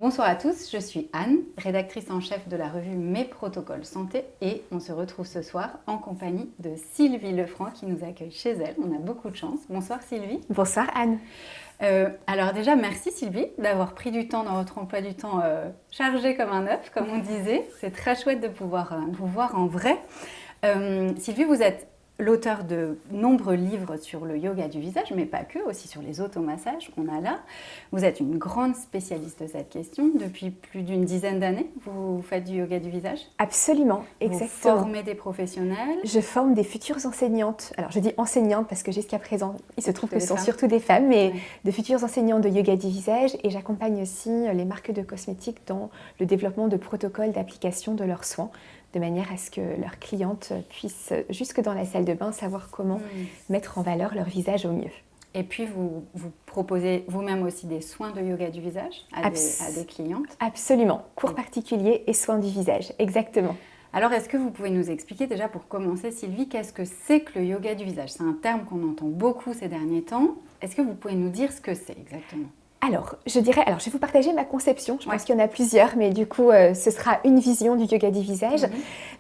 Bonsoir à tous, je suis Anne, rédactrice en chef de la revue Mes Protocoles Santé et on se retrouve ce soir en compagnie de Sylvie Lefranc qui nous accueille chez elle. On a beaucoup de chance. Bonsoir Sylvie. Bonsoir Anne. Alors déjà, merci Sylvie d'avoir pris du temps dans votre emploi du temps chargé comme un œuf, comme on disait. C'est très chouette de pouvoir vous voir en vrai. Sylvie, vous êtes l'auteur de nombreux livres sur le yoga du visage, mais pas que, aussi sur les automassages qu'on a là. Vous êtes une grande spécialiste de cette question. Depuis plus d'une dizaine d'années, vous faites du yoga du visage? Absolument, exactement. Vous formez des professionnels? Je forme des futures enseignantes. Alors je dis enseignantes parce que jusqu'à présent, il se trouve que ce sont surtout des femmes, mais de futures enseignantes de yoga du visage. Et j'accompagne aussi les marques de cosmétiques dans le développement de protocoles d'application de leurs soins, de manière à ce que leurs clientes puissent, jusque dans la salle de bain, savoir comment mettre en valeur leur visage au mieux. Et puis, vous proposez vous-même aussi des soins de yoga du visage à des clientes? Absolument. Cours particuliers et soins du visage, exactement. Alors, est-ce que vous pouvez nous expliquer déjà pour commencer, Sylvie, qu'est-ce que c'est que le yoga du visage? C'est un terme qu'on entend beaucoup ces derniers temps. Est-ce que vous pouvez nous dire ce que c'est exactement? Alors, je vais vous partager ma conception. Je pense qu'il y en a plusieurs, mais du coup, ce sera une vision du yoga du visage.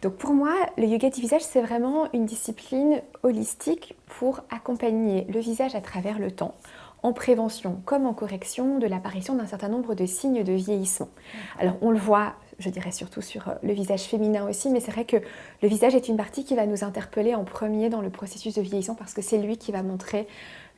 Donc, pour moi, le yoga du visage, c'est vraiment une discipline holistique pour accompagner le visage à travers le temps, en prévention comme en correction de l'apparition d'un certain nombre de signes de vieillissement. Alors, on le voit, je dirais surtout sur le visage féminin aussi, mais c'est vrai que le visage est une partie qui va nous interpeller en premier dans le processus de vieillissement parce que c'est lui qui va montrer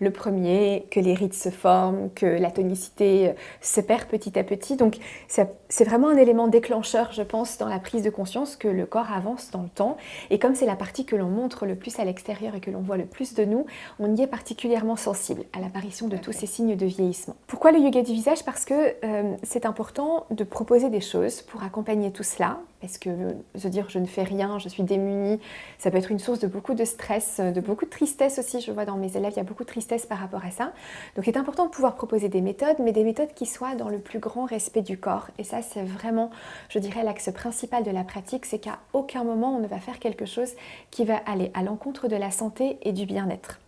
le premier, que les rides se forment, que la tonicité se perd petit à petit. Donc c'est vraiment un élément déclencheur, je pense, dans la prise de conscience que le corps avance dans le temps. Et comme c'est la partie que l'on montre le plus à l'extérieur et que l'on voit le plus de nous, on y est particulièrement sensible à l'apparition de tous ces signes de vieillissement. Pourquoi le yoga du visage? Parce que c'est important de proposer des choses pour accompagner tout cela. Parce que se dire je ne fais rien, je suis démunie, ça peut être une source de beaucoup de stress, de beaucoup de tristesse aussi. Je vois dans mes élèves, il y a beaucoup de tristesse par rapport à ça. Donc il est important de pouvoir proposer des méthodes, mais des méthodes qui soient dans le plus grand respect du corps. Et ça, c'est vraiment, je dirais, l'axe principal de la pratique, c'est qu'à aucun moment on ne va faire quelque chose qui va aller à l'encontre de la santé et du bien-être.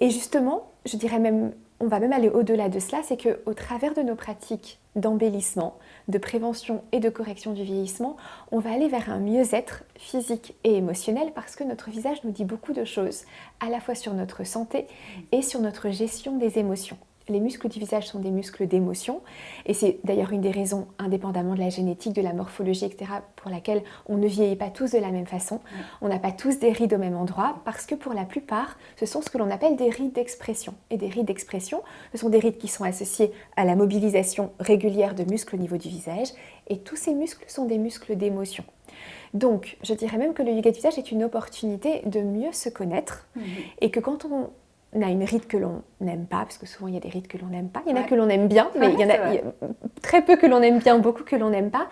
Et justement, je dirais même, on va même aller au-delà de cela, c'est qu'au travers de nos pratiques d'embellissement, de prévention et de correction du vieillissement, on va aller vers un mieux-être physique et émotionnel parce que notre visage nous dit beaucoup de choses, à la fois sur notre santé et sur notre gestion des émotions. Les muscles du visage sont des muscles d'émotion et c'est d'ailleurs une des raisons, indépendamment de la génétique, de la morphologie, etc., pour laquelle on ne vieillit pas tous de la même façon. On n'a pas tous des rides au même endroit parce que pour la plupart, ce sont ce que l'on appelle des rides d'expression. Et des rides d'expression, ce sont des rides qui sont associées à la mobilisation régulière de muscles au niveau du visage et tous ces muscles sont des muscles d'émotion. Donc, je dirais même que le yoga du visage est une opportunité de mieux se connaître et que quand on a une ride que l'on n'aime pas, parce que souvent il y a des rides que l'on n'aime pas, il y en a que l'on aime bien, mais il y a très peu que l'on aime bien, beaucoup que l'on n'aime pas.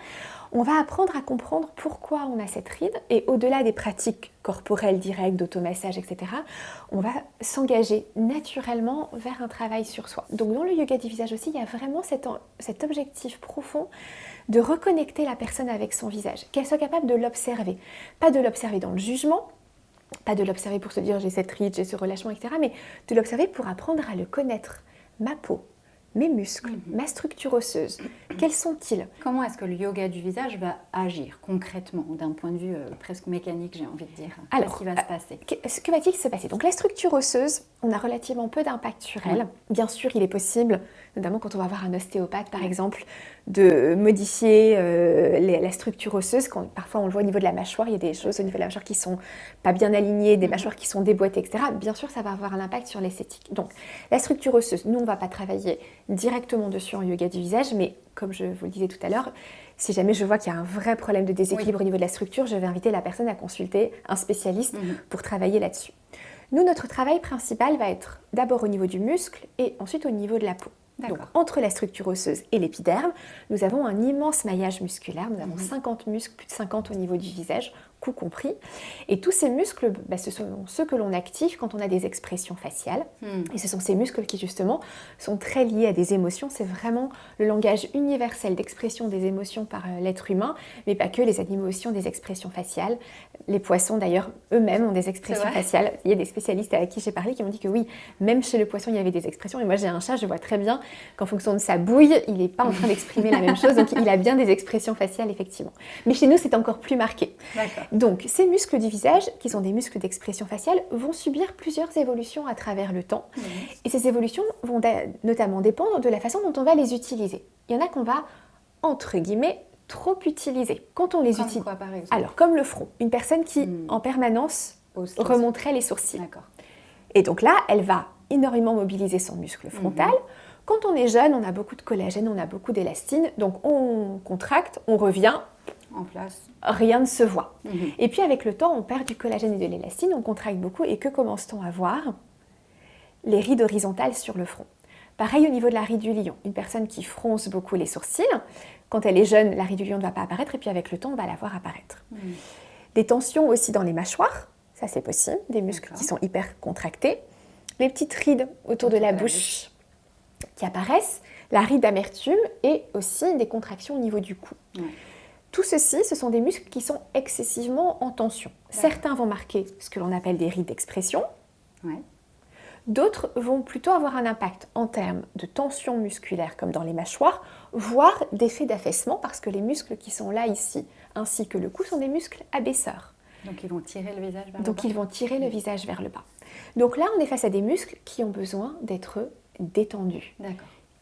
On va apprendre à comprendre pourquoi on a cette ride et au-delà des pratiques corporelles directes, d'automassage, etc., on va s'engager naturellement vers un travail sur soi. Donc dans le yoga du visage aussi, il y a vraiment cet objectif profond de reconnecter la personne avec son visage, qu'elle soit capable de l'observer. Pas de l'observer dans le jugement, pas de l'observer pour se dire j'ai cette ride, j'ai ce relâchement, etc. Mais de l'observer pour apprendre à le connaître. Ma peau, mes muscles, ma structure osseuse, quels sont-ils? Comment est-ce que le yoga du visage va agir concrètement, d'un point de vue presque mécanique, j'ai envie de dire? Qu'est-ce qui va se passer? Que va-t-il se passer? Donc la structure osseuse, on a relativement peu d'impact sur elle. Bien sûr, il est possible, notamment quand on va voir un ostéopathe par exemple, de modifier la structure osseuse. Parfois on le voit au niveau de la mâchoire, il y a des choses au niveau de la mâchoire qui ne sont pas bien alignées, des mâchoires qui sont déboîtées, etc. Bien sûr, ça va avoir un impact sur l'esthétique. Donc la structure osseuse, nous on ne va pas travailler directement dessus en yoga du visage, mais comme je vous le disais tout à l'heure, si jamais je vois qu'il y a un vrai problème de déséquilibre au niveau de la structure, je vais inviter la personne à consulter un spécialiste pour travailler là-dessus. Nous, notre travail principal va être d'abord au niveau du muscle et ensuite au niveau de la peau. Donc, entre la structure osseuse et l'épiderme, nous avons un immense maillage musculaire. Nous avons 50 muscles, plus de 50 au niveau du visage. cou compris. Et tous ces muscles, ce sont ceux que l'on active quand on a des expressions faciales. Et ce sont ces muscles qui justement sont très liés à des émotions. C'est vraiment le langage universel d'expression des émotions par l'être humain, mais pas que, les animaux aussi ont des expressions faciales. Les poissons d'ailleurs eux-mêmes ont des expressions faciales. Il y a des spécialistes à qui j'ai parlé qui m'ont dit que oui, même chez le poisson il y avait des expressions. Et moi j'ai un chat, je vois très bien qu'en fonction de sa bouille, il n'est pas en train d'exprimer la même chose. Donc il a bien des expressions faciales effectivement. Mais chez nous c'est encore plus marqué. Donc ces muscles du visage, qui sont des muscles d'expression faciale, vont subir plusieurs évolutions à travers le temps. Et ces évolutions vont notamment dépendre de la façon dont on va les utiliser. Il y en a qu'on va, entre guillemets, trop utiliser. Quand on les utilise. Quoi, par exemple ? Alors, comme le front. Une personne qui, en permanence, remonterait les sourcils. Et donc là, elle va énormément mobiliser son muscle frontal. Quand on est jeune, on a beaucoup de collagène, on a beaucoup d'élastine. Donc, on contracte, on revient. En place. Rien ne se voit. Et puis, avec le temps, on perd du collagène et de l'élastine, on contracte beaucoup. Et que commence-t-on à voir ? Les rides horizontales sur le front. Pareil au niveau de la ride du lion. Une personne qui fronce beaucoup les sourcils, quand elle est jeune, la ride du lion ne va pas apparaître et puis avec le temps, on va la voir apparaître. Des tensions aussi dans les mâchoires, ça c'est possible, des muscles qui sont hyper contractés. Les petites rides autour de la bouche qui apparaissent, la ride d'amertume et aussi des contractions au niveau du cou. Tout ceci, ce sont des muscles qui sont excessivement en tension. Certains vont marquer ce que l'on appelle des rides d'expression. D'autres vont plutôt avoir un impact en termes de tension musculaire comme dans les mâchoires, voire d'effet d'affaissement parce que les muscles qui sont là ici, ainsi que le cou, sont des muscles abaisseurs. Donc ils vont tirer le visage vers le bas. Donc ils vont tirer le visage vers le bas. Donc là, on est face à des muscles qui ont besoin d'être détendus,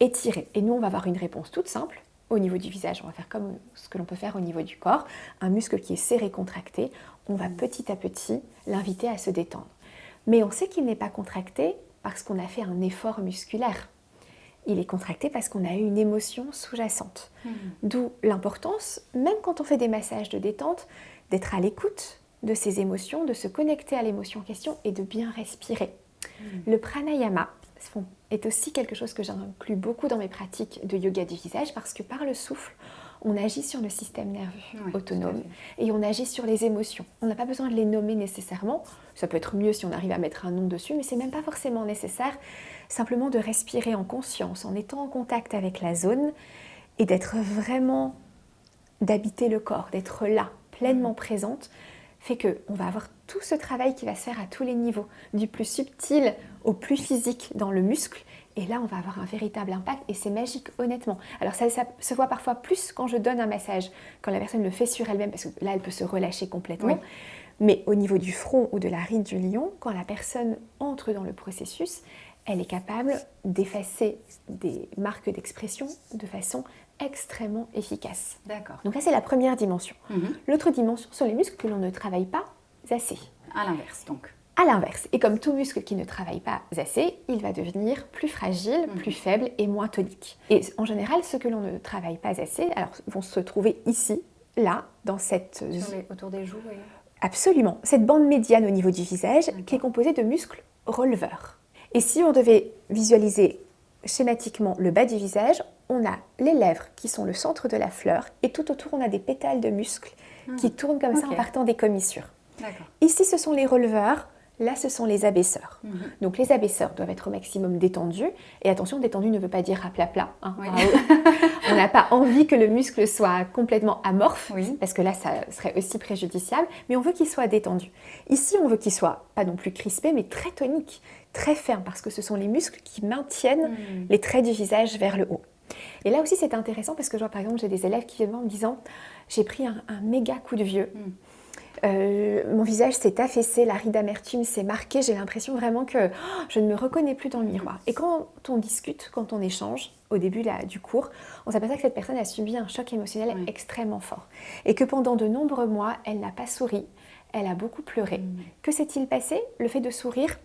étirés. Et nous, on va avoir une réponse toute simple. Au niveau du visage, on va faire comme ce que l'on peut faire au niveau du corps. Un muscle qui est serré, contracté, on va petit à petit l'inviter à se détendre. Mais on sait qu'il n'est pas contracté parce qu'on a fait un effort musculaire. Il est contracté parce qu'on a eu une émotion sous-jacente. D'où l'importance, même quand on fait des massages de détente, d'être à l'écoute de ces émotions, de se connecter à l'émotion en question et de bien respirer. Le pranayama est aussi quelque chose que j'inclus beaucoup dans mes pratiques de yoga du visage parce que par le souffle, on agit sur le système nerveux autonome et on agit sur les émotions. On n'a pas besoin de les nommer nécessairement. Ça peut être mieux si on arrive à mettre un nom dessus, mais c'est même pas forcément nécessaire. Simplement de respirer en conscience, en étant en contact avec la zone et d'être vraiment, d'habiter le corps, d'être là, pleinement présente, fait qu'on va avoir tout ce travail qui va se faire à tous les niveaux, du plus subtil au plus physique dans le muscle. Et là, on va avoir un véritable impact et c'est magique, honnêtement. Alors ça se voit parfois plus quand je donne un massage, quand la personne le fait sur elle-même, parce que là, elle peut se relâcher complètement. Mais au niveau du front ou de la ride du lion, quand la personne entre dans le processus, elle est capable d'effacer des marques d'expression de façon extrêmement efficace. Donc là, c'est la première dimension. L'autre dimension sont les muscles que l'on ne travaille pas assez. À l'inverse, donc. À l'inverse, et comme tout muscle qui ne travaille pas assez, il va devenir plus fragile, plus faible et moins tonique. Et en général, ceux que l'on ne travaille pas assez vont se trouver ici, là, dans cette... Autour des joues, Absolument. Cette bande médiane au niveau du visage qui est composée de muscles releveurs. Et si on devait visualiser schématiquement le bas du visage, on a les lèvres qui sont le centre de la fleur et tout autour on a des pétales de muscles qui tournent comme ça en partant des commissures. Ici ce sont les releveurs, là ce sont les abaisseurs. Donc les abaisseurs doivent être au maximum détendus et attention, détendu ne veut pas dire rapla-plat. On n'a pas envie que le muscle soit complètement amorphe parce que là ça serait aussi préjudiciable, mais on veut qu'il soit détendu. Ici on veut qu'il soit pas non plus crispé mais très tonique, très ferme parce que ce sont les muscles qui maintiennent les traits du visage vers le haut. Et là aussi c'est intéressant parce que je vois par exemple j'ai des élèves qui viennent en me disant j'ai pris un méga coup de vieux. Mon visage s'est affaissé, la ride d'amertume s'est marquée, j'ai l'impression vraiment que je ne me reconnais plus dans le miroir. Et quand on discute, quand on échange, au début du cours, on s'aperçoit que cette personne a subi un choc émotionnel extrêmement fort. Et que pendant de nombreux mois, elle n'a pas souri, elle a beaucoup pleuré. Que s'est-il passé ? Le fait de sourire,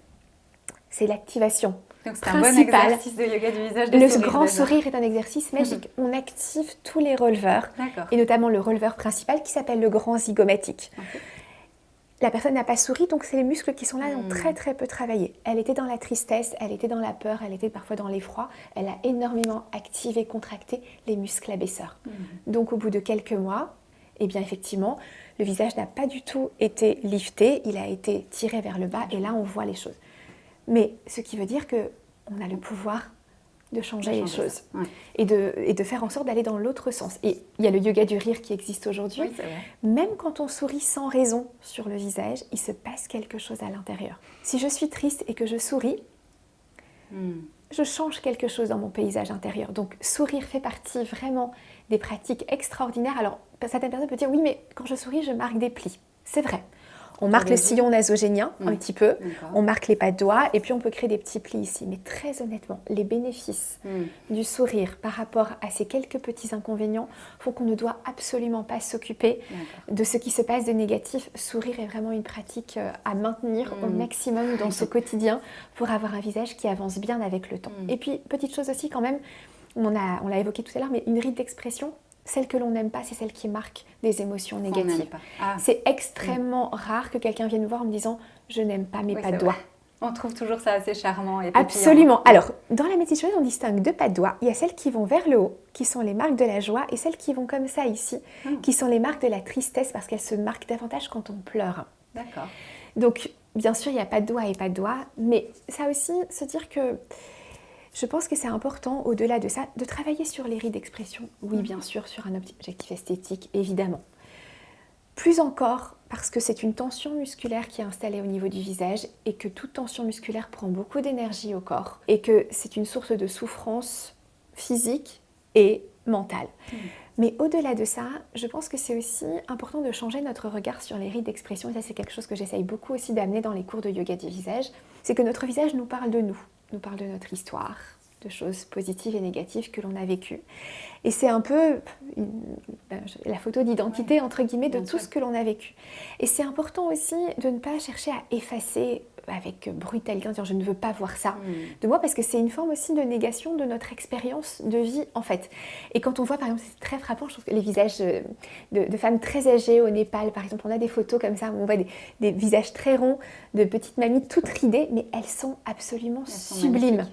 c'est l'activation. Donc c'est un bon exercice de yoga du visage. Le grand sourire est un exercice magique. On active tous les releveurs, et notamment le releveur principal qui s'appelle le grand zygomatique. La personne n'a pas souri, donc c'est les muscles qui sont là et ont très très peu travaillé. Elle était dans la tristesse, elle était dans la peur, elle était parfois dans l'effroi. Elle a énormément activé, contracté les muscles abaisseurs. Donc au bout de quelques mois, eh bien effectivement, le visage n'a pas du tout été lifté, il a été tiré vers le bas et là on voit les choses. Mais ce qui veut dire qu'on a le pouvoir de changer les choses et de faire en sorte d'aller dans l'autre sens. Et il y a le yoga du rire qui existe aujourd'hui. Oui, c'est vrai. Même quand on sourit sans raison sur le visage, il se passe quelque chose à l'intérieur. Si je suis triste et que je souris, je change quelque chose dans mon paysage intérieur. Donc sourire fait partie vraiment des pratiques extraordinaires. Alors certaines personnes peuvent dire oui, mais quand je souris, je marque des plis. C'est vrai. On marque le sillon nasogénien un petit peu, on marque les pas de doigts et puis on peut créer des petits plis ici. Mais très honnêtement, les bénéfices du sourire par rapport à ces quelques petits inconvénients font qu'on ne doit absolument pas s'occuper de ce qui se passe de négatif. Sourire est vraiment une pratique à maintenir au maximum dans son quotidien pour avoir un visage qui avance bien avec le temps. Et puis, petite chose aussi quand même, on l'a évoqué tout à l'heure, mais une ride d'expression, celle que l'on n'aime pas, c'est celle qui marque des émotions négatives. C'est extrêmement rare que quelqu'un vienne me voir en me disant « je n'aime pas mes pas de doigts ». On trouve toujours ça assez charmant et absolument. Alors, dans la médecine chinoise, on distingue deux pas de doigts. Il y a celles qui vont vers le haut, qui sont les marques de la joie, et celles qui vont comme ça ici, qui sont les marques de la tristesse, parce qu'elles se marquent davantage quand on pleure. D'accord. Donc, bien sûr, il n'y a pas de doigts et pas de doigts, mais ça aussi, se dire que je pense que c'est important, au-delà de ça, de travailler sur les rides d'expression. Oui, bien sûr, sur un objectif esthétique, évidemment. Plus encore, parce que c'est une tension musculaire qui est installée au niveau du visage et que toute tension musculaire prend beaucoup d'énergie au corps et que c'est une source de souffrance physique et mentale. Mais au-delà de ça, je pense que c'est aussi important de changer notre regard sur les rides d'expression. Et ça, c'est quelque chose que j'essaye beaucoup aussi d'amener dans les cours de yoga du visage. C'est que notre visage nous parle de nous parle de notre histoire, de choses positives et négatives que l'on a vécues. Et c'est un peu la photo d'identité, entre guillemets, de tout ce que l'on a vécu. Et c'est important aussi de ne pas chercher à effacer avec brutalité, dire je ne veux pas voir ça de moi, parce que c'est une forme aussi de négation de notre expérience de vie en fait. Et quand on voit par exemple, c'est très frappant, je trouve que les visages de femmes très âgées au Népal, par exemple, on a des photos comme ça où on voit des visages très ronds de petites mamies toutes ridées, mais elles sont absolument sublimes.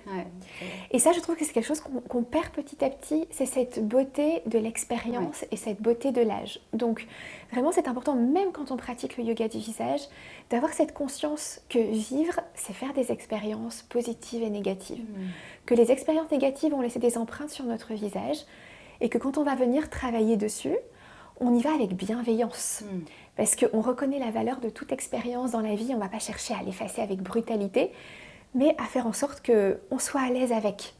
Et ça, je trouve que c'est quelque chose qu'on perd petit à petit, c'est cette beauté de l'expérience et cette beauté de l'âge. Donc vraiment, c'est important, même quand on pratique le yoga du visage, d'avoir cette conscience que vivre, c'est faire des expériences positives et négatives. Que les expériences négatives ont laissé des empreintes sur notre visage et que quand on va venir travailler dessus, on y va avec bienveillance. Parce qu'on reconnaît la valeur de toute expérience dans la vie, on ne va pas chercher à l'effacer avec brutalité, mais à faire en sorte qu'on soit à l'aise avec.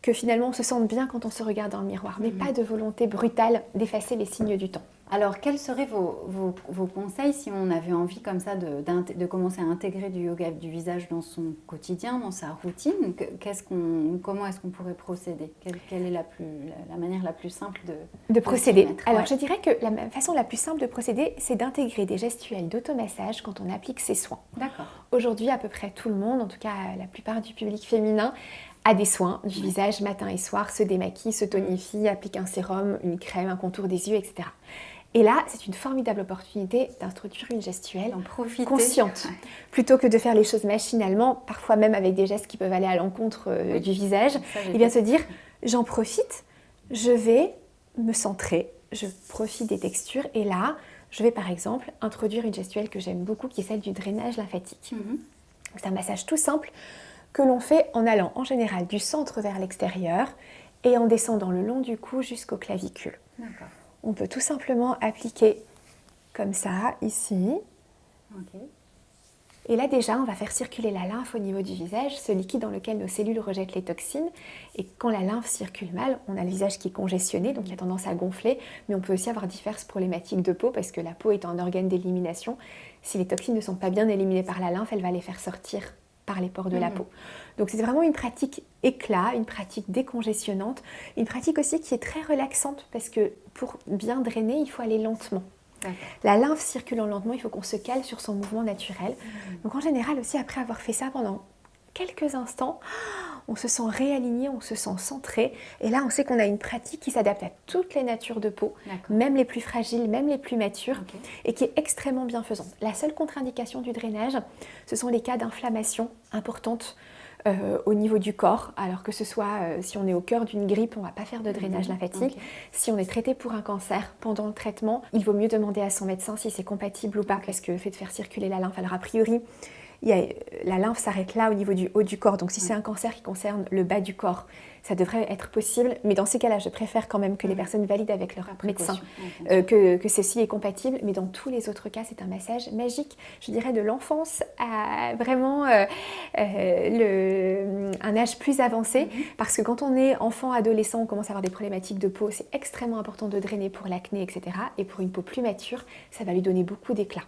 Que finalement on se sente bien quand on se regarde dans le miroir, mais pas de volonté brutale d'effacer les signes du temps. Alors, quels seraient vos conseils si on avait envie comme ça de commencer à intégrer du yoga du visage dans son quotidien, dans sa routine? Comment est-ce qu'on pourrait procéder? Quelle est la manière la plus simple de procéder? Alors, je dirais que la façon la plus simple de procéder, c'est d'intégrer des gestuels d'automassage quand on applique ses soins. D'accord. Aujourd'hui, à peu près tout le monde, en tout cas la plupart du public féminin, a des soins du visage matin et soir, se démaquille, se tonifie, applique un sérum, une crème, un contour des yeux, etc. Et là, c'est une formidable opportunité d'introduire une gestuelle consciente. Plutôt que de faire les choses machinalement, parfois même avec des gestes qui peuvent aller à l'encontre du visage, et bien se dire, j'en profite, je vais me centrer, je profite des textures, et là, je vais par exemple introduire une gestuelle que j'aime beaucoup, qui est celle du drainage lymphatique. C'est un massage tout simple que l'on fait en allant en général du centre vers l'extérieur et en descendant le long du cou jusqu'aux clavicules. D'accord. On peut tout simplement appliquer comme ça, ici. Et là déjà, on va faire circuler la lymphe au niveau du visage, ce liquide dans lequel nos cellules rejettent les toxines. Et quand la lymphe circule mal, on a le visage qui est congestionné, donc il a tendance à gonfler. Mais on peut aussi avoir diverses problématiques de peau, parce que la peau est un organe d'élimination. Si les toxines ne sont pas bien éliminées par la lymphe, elle va les faire sortir par les pores de la peau. Donc c'est vraiment une pratique éclat, une pratique décongestionnante, une pratique aussi qui est très relaxante parce que pour bien drainer, il faut aller lentement. La lymphe circulant lentement, il faut qu'on se cale sur son mouvement naturel. Donc en général aussi, après avoir fait ça pendant quelques instants, on se sent réaligné, on se sent centré. Et là, on sait qu'on a une pratique qui s'adapte à toutes les natures de peau, même les plus fragiles, même les plus matures, et qui est extrêmement bienfaisante. La seule contre-indication du drainage, ce sont les cas d'inflammation importante au niveau du corps, alors que ce soit si on est au cœur d'une grippe, on ne va pas faire de drainage lymphatique. Okay. Si on est traité pour un cancer, pendant le traitement, il vaut mieux demander à son médecin si c'est compatible ou pas, parce que le fait de faire circuler la lymphe, alors a priori, la lymphe s'arrête là au niveau du haut du corps, donc si c'est un cancer qui concerne le bas du corps, ça devrait être possible, mais dans ces cas-là, je préfère quand même que les personnes valident avec leur médecin que ceci est compatible, mais dans tous les autres cas, c'est un massage magique, je dirais de l'enfance à vraiment un âge plus avancé, parce que quand on est enfant, adolescent, on commence à avoir des problématiques de peau, c'est extrêmement important de drainer pour l'acné, etc. Et pour une peau plus mature, ça va lui donner beaucoup d'éclat.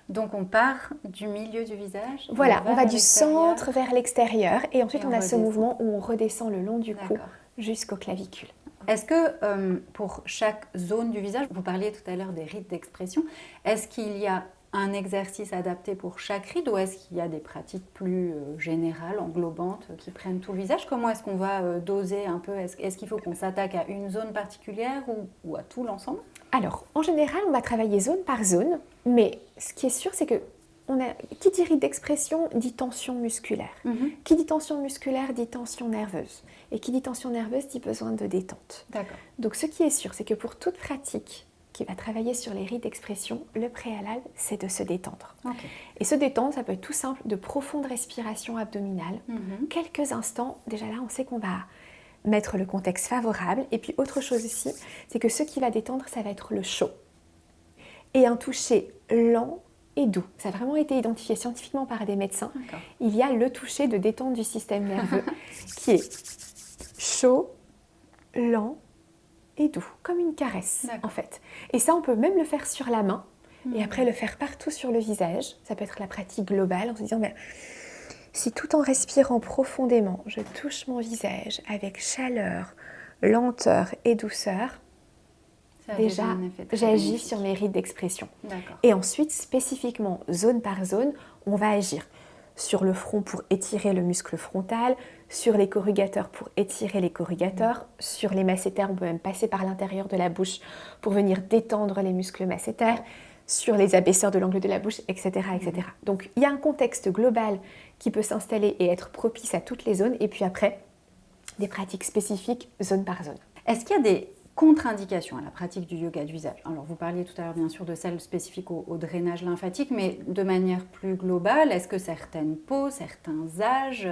Donc on part du milieu du visage. Voilà, on va du centre vers l'extérieur et ensuite on a ce mouvement où on redescend le long du cou jusqu'aux clavicules. Est-ce que pour chaque zone du visage, vous parliez tout à l'heure des rides d'expression, est-ce qu'il y a un exercice adapté pour chaque ride ou est-ce qu'il y a des pratiques plus générales, englobantes, qui prennent tout le visage? Comment est-ce qu'on va doser un peu? Est-ce qu'il faut qu'on s'attaque à une zone particulière ou à tout l'ensemble? Alors, en général, on va travailler zone par zone, mais ce qui est sûr, c'est que qui dit ride d'expression dit tension musculaire. Qui dit tension musculaire dit tension nerveuse. Et qui dit tension nerveuse dit besoin de détente. D'accord. Donc, ce qui est sûr, c'est que pour toute pratique qui va travailler sur les rides d'expression, le préalable, c'est de se détendre. Okay. Et se détendre, ça peut être tout simple, de profondes respirations abdominales. Quelques instants, déjà là, on sait qu'on va mettre le contexte favorable. Et puis, autre chose aussi, c'est que ce qui va détendre, ça va être le chaud. Et un toucher lent et doux. Ça a vraiment été identifié scientifiquement par des médecins. Il y a le toucher de détente du système nerveux qui est chaud, lent et doux, comme une caresse en fait. Et ça, on peut même le faire sur la main et après le faire partout sur le visage. Ça peut être la pratique globale en se disant si tout en respirant profondément, je touche mon visage avec chaleur, lenteur et douceur, déjà j'agis sur mes rides d'expression. Et ensuite, spécifiquement, zone par zone, on va agir sur le front pour étirer le muscle frontal, sur les corrugateurs pour étirer les corrugateurs, sur les masséters, on peut même passer par l'intérieur de la bouche pour venir détendre les muscles masséters, sur les abaisseurs de l'angle de la bouche, etc., etc. Donc, il y a un contexte global qui peut s'installer et être propice à toutes les zones, et puis après, des pratiques spécifiques zone par zone. Est-ce qu'il y a des contre-indications à la pratique du yoga du visage? Alors, vous parliez tout à l'heure bien sûr de celles spécifiques au drainage lymphatique, mais de manière plus globale, est-ce que certaines peaux, certains âges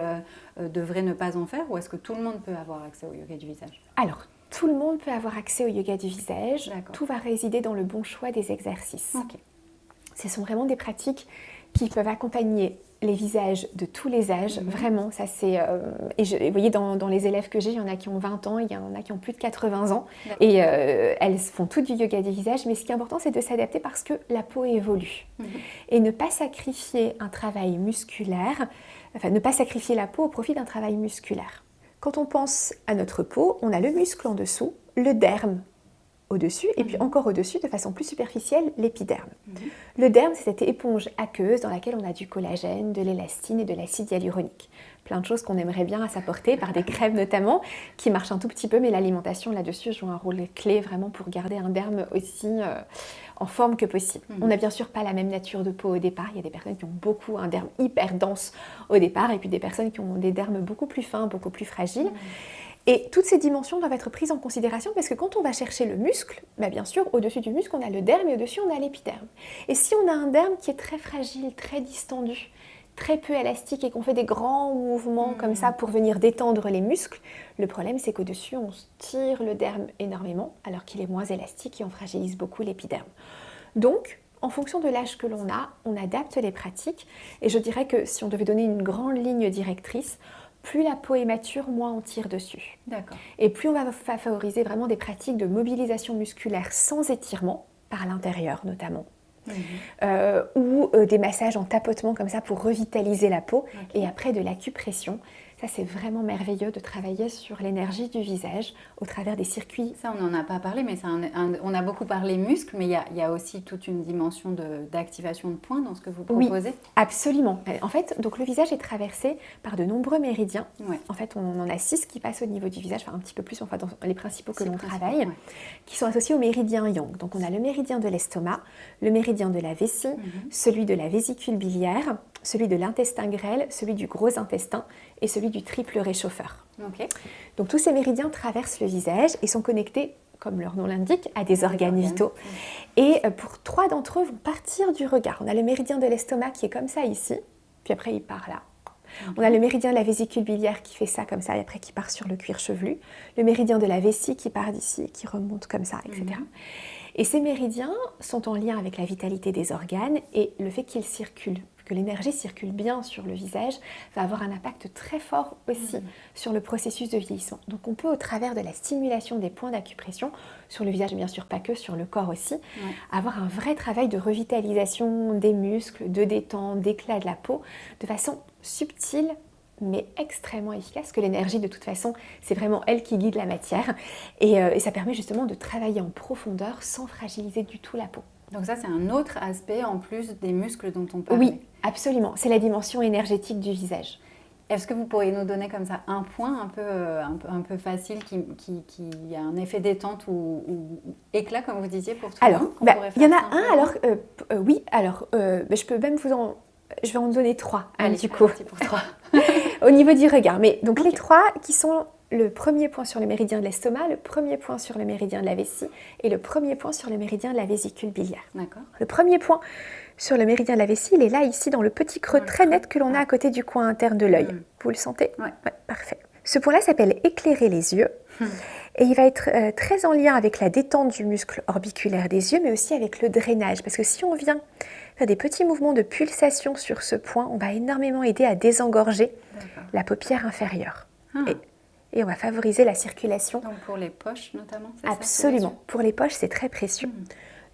devraient ne pas en faire, ou est-ce que tout le monde peut avoir accès au yoga du visage? Alors, tout le monde peut avoir accès au yoga du visage. Tout va résider dans le bon choix des exercices. Ce sont vraiment des pratiques qui peuvent accompagner les visages de tous les âges, vraiment, ça c'est... et vous voyez, dans les élèves que j'ai, il y en a qui ont 20 ans, il y en a qui ont plus de 80 ans, et elles font toutes du yoga du visage, mais ce qui est important, c'est de s'adapter parce que la peau évolue. Et ne pas sacrifier un travail musculaire, enfin, ne pas sacrifier la peau au profit d'un travail musculaire. Quand on pense à notre peau, on a le muscle en dessous, le derme au-dessus, et puis encore au-dessus, de façon plus superficielle, l'épiderme. Le derme, c'est cette éponge aqueuse dans laquelle on a du collagène, de l'élastine et de l'acide hyaluronique. Plein de choses qu'on aimerait bien à s'apporter, par des crèmes notamment, qui marchent un tout petit peu, mais l'alimentation là-dessus joue un rôle clé vraiment pour garder un derme aussi en forme que possible. On n'a bien sûr pas la même nature de peau au départ. Il y a des personnes qui ont beaucoup un derme hyper dense au départ, et puis des personnes qui ont des dermes beaucoup plus fins, beaucoup plus fragiles. Et toutes ces dimensions doivent être prises en considération parce que quand on va chercher le muscle, bien sûr, au-dessus du muscle, on a le derme et au-dessus, on a l'épiderme. Et si on a un derme qui est très fragile, très distendu, très peu élastique et qu'on fait des grands mouvements comme ça pour venir détendre les muscles, le problème, c'est qu'au-dessus, on tire le derme énormément alors qu'il est moins élastique et on fragilise beaucoup l'épiderme. Donc, en fonction de l'âge que l'on a, on adapte les pratiques. Et je dirais que si on devait donner une grande ligne directrice, plus la peau est mature, moins on tire dessus. Et plus on va favoriser vraiment des pratiques de mobilisation musculaire sans étirement, par l'intérieur notamment, ou des massages en tapotement comme ça pour revitaliser la peau, et après de l'acupression. Ça, c'est vraiment merveilleux de travailler sur l'énergie du visage au travers des circuits. Ça, on n'en a pas parlé, mais on a beaucoup parlé muscles, mais il y a aussi toute une dimension d'activation de points dans ce que vous proposez. Oui, absolument. En fait, donc, le visage est traversé par de nombreux méridiens. En fait, on en a 6 qui passent au niveau du visage, enfin un petit peu plus, enfin, dans les principaux que l'on travaille, qui sont associés au méridien yang. Donc, on a le méridien de l'estomac, le méridien de la vessie, celui de la vésicule biliaire, celui de l'intestin grêle, celui du gros intestin et celui du triple réchauffeur. Ok. Donc tous ces méridiens traversent le visage et sont connectés, comme leur nom l'indique, à des organes vitaux. Et pour 3 d'entre eux vont partir du regard. On a le méridien de l'estomac qui est comme ça ici, puis après il part là. On a le méridien de la vésicule biliaire qui fait ça comme ça et après qui part sur le cuir chevelu. Le méridien de la vessie qui part d'ici et qui remonte comme ça, etc. Et ces méridiens sont en lien avec la vitalité des organes et le fait qu'ils circulent, que l'énergie circule bien sur le visage, va avoir un impact très fort aussi sur le processus de vieillissement. Donc on peut, au travers de la stimulation des points d'acupression, sur le visage bien sûr, pas que, sur le corps aussi, avoir un vrai travail de revitalisation des muscles, de détente, d'éclat de la peau, de façon subtile mais extrêmement efficace, que l'énergie de toute façon c'est vraiment elle qui guide la matière et ça permet justement de travailler en profondeur sans fragiliser du tout la peau. Donc ça c'est un autre aspect en plus des muscles dont on parlait. Oui, absolument, c'est la dimension énergétique du visage. Est-ce que vous pourriez nous donner comme ça un point un peu facile qui a un effet détente ou éclat comme vous disiez pour tout le monde? Alors, il y en a un, alors oui, alors je peux même je vais en donner 3. Allez, du coup. Pour 3. Au niveau du regard. Mais donc les 3 qui sont le premier point sur le méridien de l'estomac, le premier point sur le méridien de la vessie et le premier point sur le méridien de la vésicule biliaire. D'accord. Le premier point sur le méridien de la vessie, il est là, ici, dans le petit creux très net que l'on a à côté du coin interne de l'œil. Vous le sentez? Ouais. Parfait. Ce point-là s'appelle éclairer les yeux. Et il va être très en lien avec la détente du muscle orbiculaire des yeux, mais aussi avec le drainage. Parce que si on vient faire des petits mouvements de pulsation sur ce point, on va énormément aider à désengorger la paupière inférieure. Et on va favoriser la circulation. Donc pour les poches notamment, c'est Absolument. Ça, pour les poches, c'est très précieux.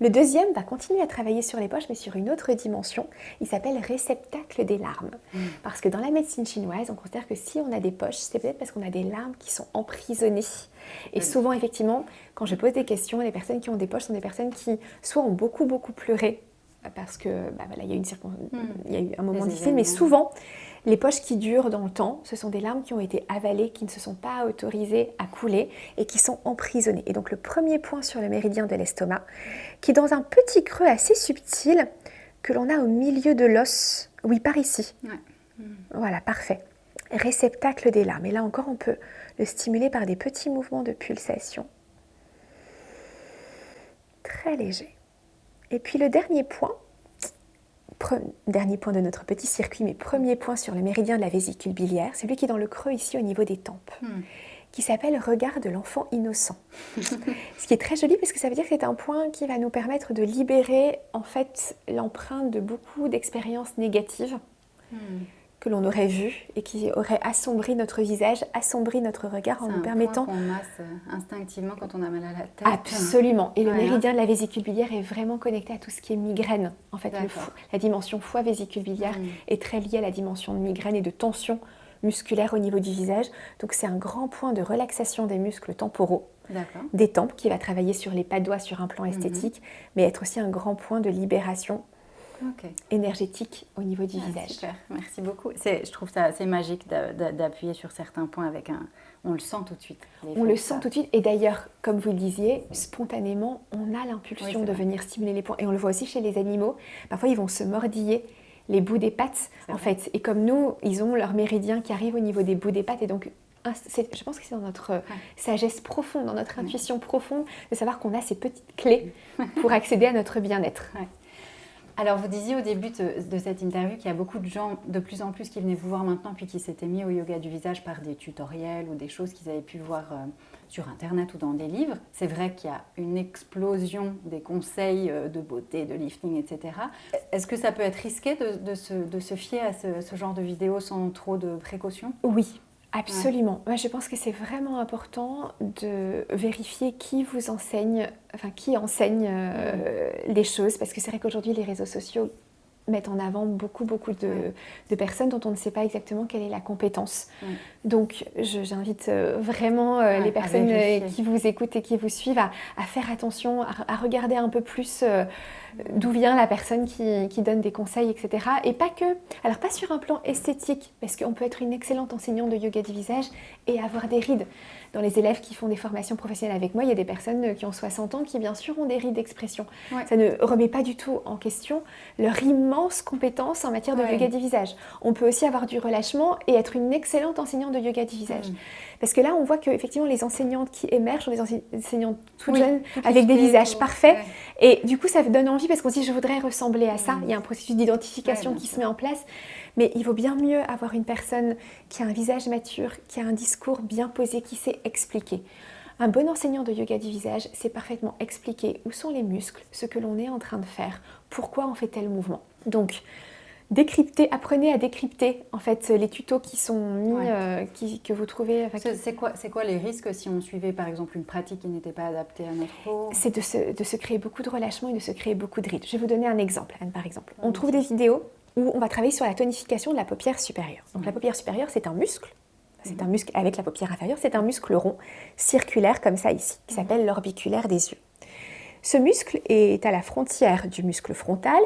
Le deuxième va continuer à travailler sur les poches, mais sur une autre dimension. Il s'appelle réceptacle des larmes. Parce que dans la médecine chinoise, on considère que si on a des poches, c'est peut-être parce qu'on a des larmes qui sont emprisonnées. Et souvent, effectivement, quand je pose des questions, les personnes qui ont des poches sont des personnes qui soit ont beaucoup pleuré, parce que il y a eu un moment difficile, mais souvent, les poches qui durent dans le temps, ce sont des larmes qui ont été avalées, qui ne se sont pas autorisées à couler et qui sont emprisonnées. Et donc le premier point sur le méridien de l'estomac, qui est dans un petit creux assez subtil que l'on a au milieu de l'os, oui, par ici. Voilà, parfait. Réceptacle des larmes. Et là encore, on peut le stimuler par des petits mouvements de pulsation. Très léger. Et puis le dernier point de notre petit circuit, mais premier point sur le méridien de la vésicule biliaire, c'est lui qui est dans le creux ici au niveau des tempes, qui s'appelle regard de l'enfant innocent. Ce qui est très joli parce que ça veut dire que c'est un point qui va nous permettre de libérer en fait l'empreinte de beaucoup d'expériences négatives que l'on aurait vues et qui auraient assombri notre visage, assombri notre regard en nous permettant... C'est un point qu'on masse instinctivement quand on a mal à la tête. Absolument. Et le méridien de la vésicule biliaire est vraiment connecté à tout ce qui est migraine. En fait, la dimension foie-vésicule biliaire est très liée à la dimension de migraine et de tension musculaire au niveau du visage. Donc c'est un grand point de relaxation des muscles temporaux, des tempes, qui va travailler sur les pas de doigts sur un plan esthétique, mais être aussi un grand point de libération énergétique au niveau du visage. Super, merci beaucoup. Je trouve ça assez magique d'appuyer sur certains points avec un... On le sent tout de suite. On le sent tout de suite. Et d'ailleurs, comme vous le disiez, spontanément, on a l'impulsion de venir stimuler les points. Et on le voit aussi chez les animaux. Parfois, ils vont se mordiller les bouts des pattes, en fait. Et comme nous, ils ont leur méridien qui arrive au niveau des bouts des pattes. Et donc, je pense que c'est dans notre sagesse profonde, dans notre intuition profonde, de savoir qu'on a ces petites clés pour accéder à notre bien-être. Alors, vous disiez au début de cette interview qu'il y a beaucoup de gens, de plus en plus, qui venaient vous voir maintenant, puis qui s'étaient mis au yoga du visage par des tutoriels ou des choses qu'ils avaient pu voir sur Internet ou dans des livres. C'est vrai qu'il y a une explosion des conseils de beauté, de lifting, etc. Est-ce que ça peut être risqué de se fier à ce genre de vidéos sans trop de précautions? Oui. Absolument. Moi, je pense que c'est vraiment important de vérifier qui vous enseigne, qui enseigne les choses, parce que c'est vrai qu'aujourd'hui, les réseaux sociaux mettent en avant beaucoup de personnes dont on ne sait pas exactement quelle est la compétence. Donc, j'invite vraiment les personnes qui vous écoutent et qui vous suivent à faire attention, à regarder un peu plus d'où vient la personne qui donne des conseils, etc. Et pas que, alors pas sur un plan esthétique, parce qu'on peut être une excellente enseignante de yoga du visage et avoir des rides. dans les élèves qui font des formations professionnelles avec moi, il y a des personnes qui ont 60 ans qui bien sûr ont des rides d'expression. Ouais. Ça ne remet pas du tout en question leur immense compétence en matière de yoga du visage. On peut aussi avoir du relâchement et être une excellente enseignante de yoga du visage. Parce que là, on voit qu'effectivement, les enseignantes qui émergent sont des enseignantes toutes jeunes, avec des visages parfaits. Et du coup, ça donne envie parce qu'on se dit, je voudrais ressembler à ça. Il y a un processus d'identification qui se met en place. Mais il vaut bien mieux avoir une personne qui a un visage mature, qui a un discours bien posé, qui sait expliquer. Un bon enseignant de yoga du visage sait parfaitement expliquer où sont les muscles, ce que l'on est en train de faire, pourquoi on fait tel mouvement. Donc, apprenez à décrypter en fait les tutos qui sont mis, que vous trouvez. C'est quoi les risques si on suivait par exemple une pratique qui n'était pas adaptée à notre peau? C'est de se créer beaucoup de relâchement et de se créer beaucoup de rides. Je vais vous donner un exemple, Anne, par exemple. On trouve des vidéos où on va travailler sur la tonification de la paupière supérieure. Donc la paupière supérieure, c'est un muscle. C'est un muscle avec la paupière inférieure, c'est un muscle rond, circulaire comme ça ici, qui s'appelle l'orbiculaire des yeux. Ce muscle est à la frontière du muscle frontal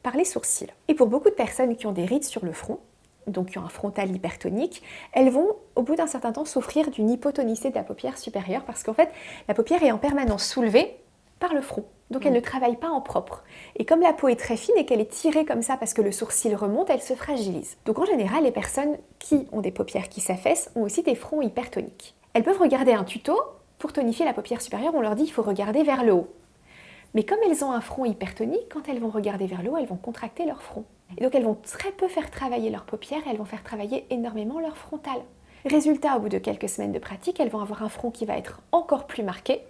par les sourcils. Et pour beaucoup de personnes qui ont des rides sur le front, donc qui ont un frontal hypertonique, elles vont au bout d'un certain temps souffrir d'une hypotonicité de la paupière supérieure parce qu'en fait la paupière est en permanence soulevée par le front. Donc elle ne travaille pas en propre. Et comme la peau est très fine et qu'elle est tirée comme ça parce que le sourcil remonte, elle se fragilise. Donc en général, les personnes qui ont des paupières qui s'affaissent ont aussi des fronts hypertoniques. Elles peuvent regarder un tuto pour tonifier la paupière supérieure. On leur dit qu'il faut regarder vers le haut. Mais comme elles ont un front hypertonique, quand elles vont regarder vers le haut, elles vont contracter leur front. Et donc elles vont très peu faire travailler leurs paupières, elles vont faire travailler énormément leur frontal. Résultat, au bout de quelques semaines de pratique, elles vont avoir un front qui va être encore plus marqué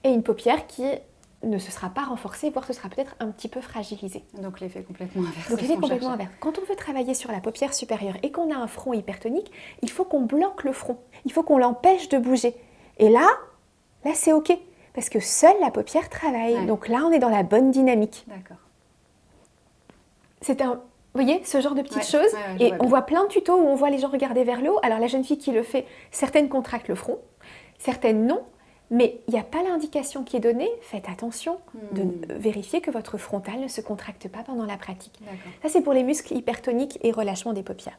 et une paupière qui ne se sera pas renforcée, voire ce sera peut-être un petit peu fragilisé. Donc l'effet complètement inverse. Donc l'effet complètement inverse. Quand on veut travailler sur la paupière supérieure et qu'on a un front hypertonique, il faut qu'on bloque le front. Il faut qu'on l'empêche de bouger. Et là c'est OK. Parce que seule la paupière travaille. Ouais. Donc là, on est dans la bonne dynamique. D'accord. Vous voyez, ce genre de petites choses. Et on voit plein de tutos où on voit les gens regarder vers le haut. Alors la jeune fille qui le fait, certaines contractent le front, certaines non. Mais il n'y a pas l'indication qui est donnée. Faites attention de vérifier que votre frontal ne se contracte pas pendant la pratique. Ça, c'est pour les muscles hypertoniques et relâchement des paupières.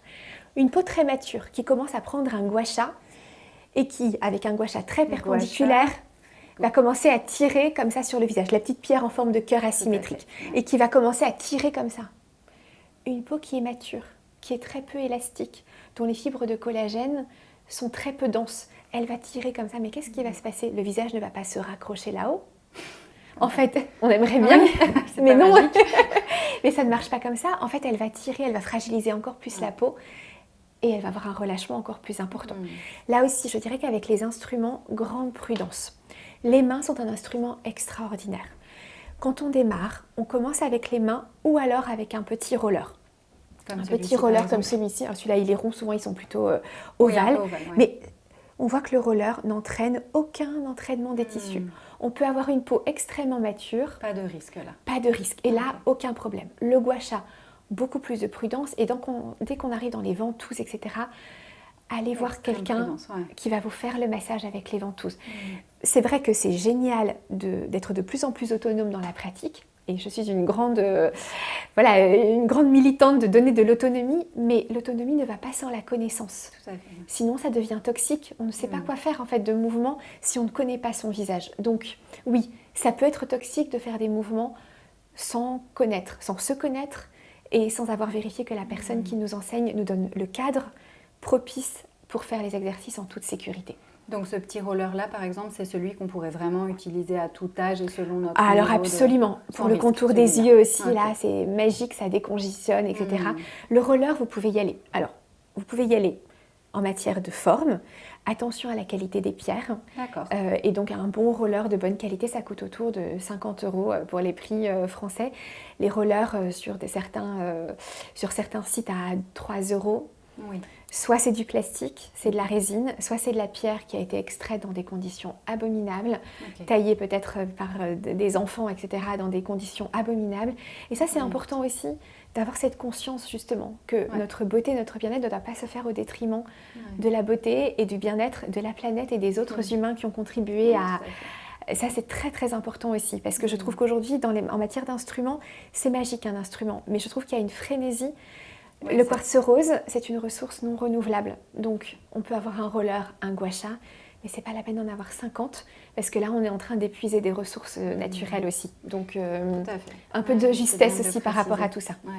Une peau très mature qui commence à prendre un gua sha et qui, avec un gua sha très perpendiculaire, va commencer à tirer comme ça sur le visage. La petite pierre en forme de cœur asymétrique. Et qui va commencer à tirer comme ça. Une peau qui est mature, qui est très peu élastique, dont les fibres de collagène sont très peu denses. Elle va tirer comme ça, mais qu'est-ce qui va se passer? Le visage ne va pas se raccrocher là-haut. En fait, on aimerait bien, mais non. Mais ça ne marche pas comme ça. En fait, elle va tirer, elle va fragiliser encore plus la peau et elle va avoir un relâchement encore plus important. Là aussi, je dirais qu'avec les instruments, grande prudence. Les mains sont un instrument extraordinaire. Quand on démarre, on commence avec les mains ou alors avec un petit roller. Un petit roller comme celui-ci. Celui-là, il est rond, souvent ils sont plutôt ovales. Mais on voit que le roller n'entraîne aucun entraînement des tissus. On peut avoir une peau extrêmement mature. Pas de risque là. Pas de risque. Et là, aucun problème. Le gua sha, beaucoup plus de prudence. Et donc, dès qu'on arrive dans les ventouses, etc., allez voir quelqu'un qui va vous faire le massage avec les ventouses. C'est vrai que c'est génial d'être de plus en plus autonome dans la pratique. Et je suis une grande militante de donner de l'autonomie, mais l'autonomie ne va pas sans la connaissance. Tout à fait. Sinon, ça devient toxique. On ne sait pas quoi faire en fait de mouvements si on ne connaît pas son visage. Donc, oui, ça peut être toxique de faire des mouvements sans se connaître et sans avoir vérifié que la personne qui nous enseigne nous donne le cadre propice pour faire les exercices en toute sécurité. Donc ce petit roller-là, par exemple, c'est celui qu'on pourrait vraiment utiliser à tout âge et selon notre Alors absolument, pour le contour des yeux aussi, là, c'est magique, ça décongestionne, etc. Le roller, vous pouvez y aller. Alors, vous pouvez y aller en matière de forme. Attention à la qualité des pierres. D'accord. Et donc un bon roller de bonne qualité, ça coûte autour de 50 € pour les prix français. Les rollers sur certains sites à 3 €. Oui. Soit c'est du plastique, c'est de la résine, soit c'est de la pierre qui a été extraite dans des conditions abominables, taillée peut-être par des enfants, etc., dans des conditions abominables. Et ça, c'est important aussi d'avoir cette conscience, justement, que notre beauté, notre bien-être ne doit pas se faire au détriment de la beauté et du bien-être de la planète et des autres humains qui ont contribué à... Ça, c'est très, très important aussi, parce que je trouve qu'aujourd'hui, en matière d'instruments, c'est magique, un instrument. Mais je trouve qu'il y a une frénésie. Le quartz rose, c'est une ressource non renouvelable. Donc, on peut avoir un roller, un gua sha, mais c'est pas la peine d'en avoir 50 parce que là on est en train d'épuiser des ressources naturelles aussi. Donc Tout à fait. un peu de justesse aussi par rapport à tout ça. Ouais.